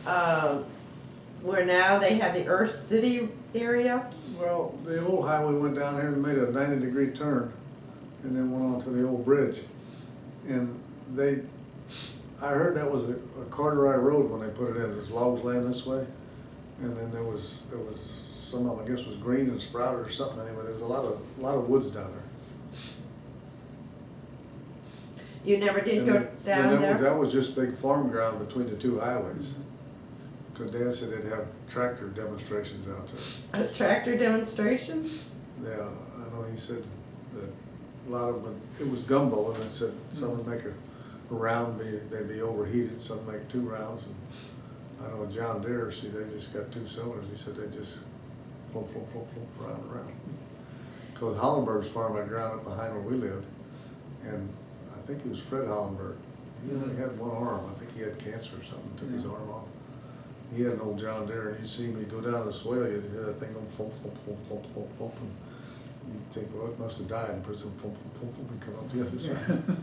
Speaker 1: Where now they have the Earth City area?
Speaker 2: Well, the old highway went down here and made a 90-degree turn, and then went on to the old bridge. And I heard that was a Carteret road when they put it in. There's logs laying this way, and then there was some of them, I guess, was green and sprouted or something. Anyway, there's a lot of woods down there.
Speaker 1: You never did go down there?
Speaker 2: That was just big farm ground between the 2 highways. Because Dad said they'd have tractor demonstrations out there.
Speaker 1: Tractor demonstrations?
Speaker 2: Yeah, I know he said that a lot of them, it was gumbo, and they said some would make a round, they'd be overheated, some make 2 rounds. And I know John Deere, see, they just got 2 cylinders. He said they just flump, round and round. Because Hollenberg's farm had ground up behind where we lived, and I think it was Fred Hollenberg. He only had 1 arm. I think he had cancer or something, took his arm off. he had an old John Deere, and you see me go down the swale, you hear that thing going thump, thump, thump, thump, thump, thump, and you think, well, it must have died, and put some thump, thump, thump, thump, and come up the other side.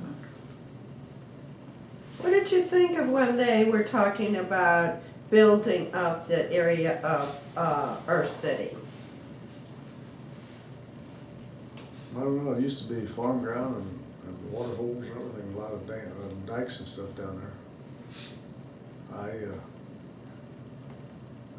Speaker 1: What did you think of when they were talking about building up the area of our city?
Speaker 2: I don't know, it used to be farm ground and water holes and everything, a lot of dikes and stuff down there. I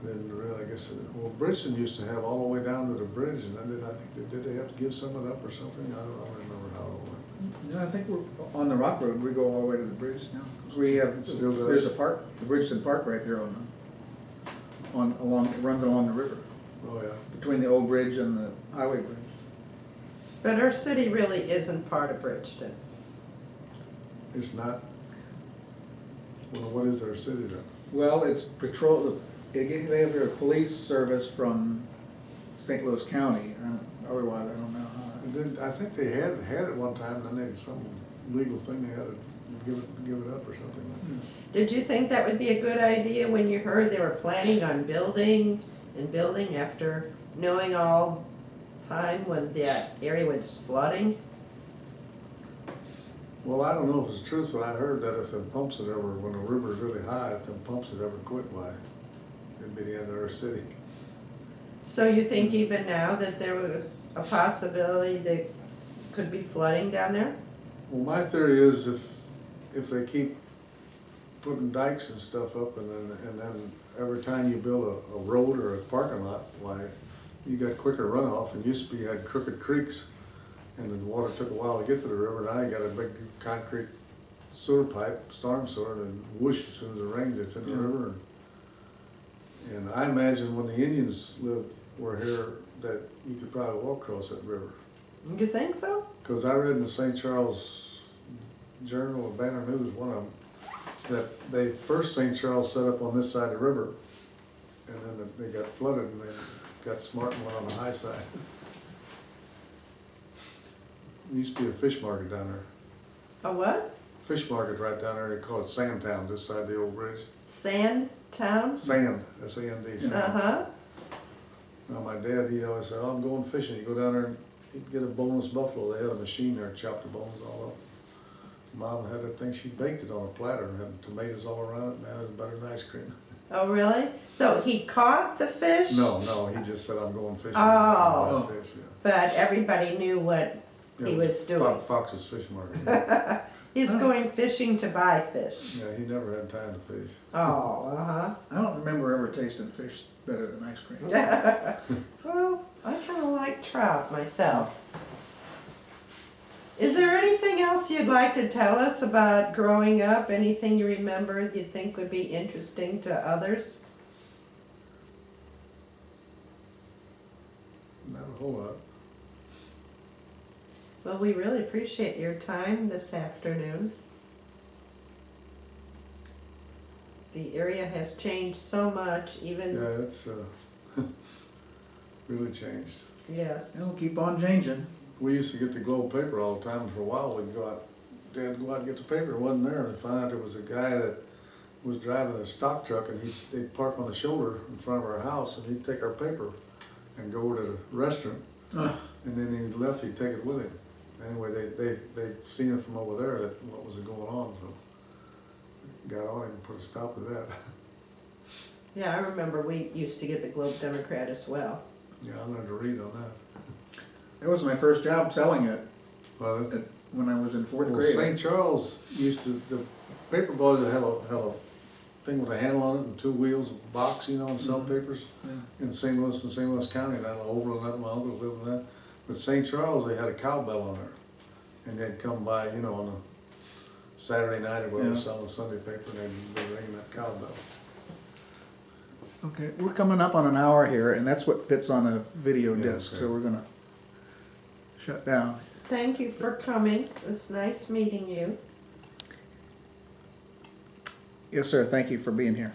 Speaker 2: didn't really, I guess, well, Bridgeton used to have all the way down to the bridge, and then I think, did they have to give some of it up or something? I don't remember how it went.
Speaker 3: No, I think we're on the Rock Road, we go all the way to the bridge now. 'Cause we have,
Speaker 2: It still does.
Speaker 3: there's a park, the Bridgeton Park right there it runs along the river,
Speaker 2: Oh, yeah.
Speaker 3: between the old bridge and the highway bridge.
Speaker 1: But our city really isn't part of Bridgeton.
Speaker 2: It's not, well, what is our city then?
Speaker 3: Well, it's they have their police service from St. Louis County, otherwise I don't know how.
Speaker 2: And then, I think they had it one time, then they had some legal thing, they had to give it up or something like that.
Speaker 1: Did you think that would be a good idea when you heard they were planning on building after knowing all time when that area was flooding?
Speaker 2: Well, I don't know if it's the truth, but I heard that if the pumps had ever, when the river's really high, if the pumps had ever quit, why, it'd be the end of our city.
Speaker 1: So you think even now that there was a possibility that could be flooding down there?
Speaker 2: Well, my theory is if they keep putting dikes and stuff up, and then every time you build a road or a parking lot, why, you got quicker runoff, and used to be, you had crooked creeks, and the water took a while to get to the river. Now you got a big concrete sewer pipe, storm sewer, and then whoosh, as soon as it rains, it's in the river. And I imagine when the Indians were here, that you could probably walk across that river.
Speaker 1: You think so?
Speaker 2: Because I read in the St. Charles Journal or Banner News, one of them, that they first St. Charles set up on this side of the river, and then they got flooded, and they got smart and went on the high side. There used to be a fish market down there.
Speaker 1: A what?
Speaker 2: Fish market right down there, they call it Sandtown, this side of the old bridge.
Speaker 1: Sand town?
Speaker 2: Sand, S-A-N-D, sand.
Speaker 1: Uh-huh.
Speaker 2: Now, my dad, he always said, oh, I'm going fishing. You go down there and he'd get a boneless buffalo. They had a machine there, chopped the bones all up. Mom had that thing, she baked it on a platter and had tomatoes all around it. Man, it was better than ice cream.
Speaker 1: Oh, really? So he caught the fish?
Speaker 2: No, he just said, I'm going fishing.
Speaker 1: Oh.
Speaker 2: Fish, yeah.
Speaker 1: But everybody knew what
Speaker 2: Yeah,
Speaker 1: he
Speaker 2: it
Speaker 1: was doing.
Speaker 2: Fox's Fish Market.
Speaker 1: He's going fishing to buy fish.
Speaker 2: Yeah, he never had time to fish.
Speaker 1: Oh, uh-huh.
Speaker 3: I don't remember ever tasting fish better than ice cream.
Speaker 1: Well, I kind of like trout myself. Is there anything else you'd like to tell us about growing up? Anything you remember you think would be interesting to others?
Speaker 2: Not a whole lot.
Speaker 1: Well, we really appreciate your time this afternoon. The area has changed so much, even,
Speaker 2: Yeah, it's really changed.
Speaker 1: yes.
Speaker 3: It'll keep on changing.
Speaker 2: We used to get the Globe paper all the time. For a while, we'd go out, Dad'd go out and get the paper. It wasn't there, and we found out there was a guy that was driving a stock truck, and they'd park on the shoulder in front of our house, and he'd take our paper and go over to the restaurant, and then when he left, he'd take it with him. Anyway, they'd seen it from over there, that what was going on, so got on him and put a stop to that.
Speaker 1: Yeah, I remember we used to get the Globe Democrat as well.
Speaker 2: Yeah, I learned to read on that.
Speaker 3: That was my first job selling it
Speaker 2: Well,
Speaker 3: when I was in fourth
Speaker 2: well,
Speaker 3: grade.
Speaker 2: St. Charles used to, the paper boys would have a thing with a handle on it and two wheels, a box, and sell papers in St. Louis County, and I don't know, Overland, that my uncle lived in that. But St. Charles, they had a cowbell on there, and they'd come by, on a Saturday night or whatever, selling a Sunday paper, and they'd be ringing that cowbell.
Speaker 3: Okay, we're coming up on an hour here, and that's what fits on a video
Speaker 2: Yeah,
Speaker 3: disc,
Speaker 2: okay.
Speaker 3: so we're gonna shut down.
Speaker 1: Thank you for coming. It was nice meeting you.
Speaker 3: Yes, sir, thank you for being here.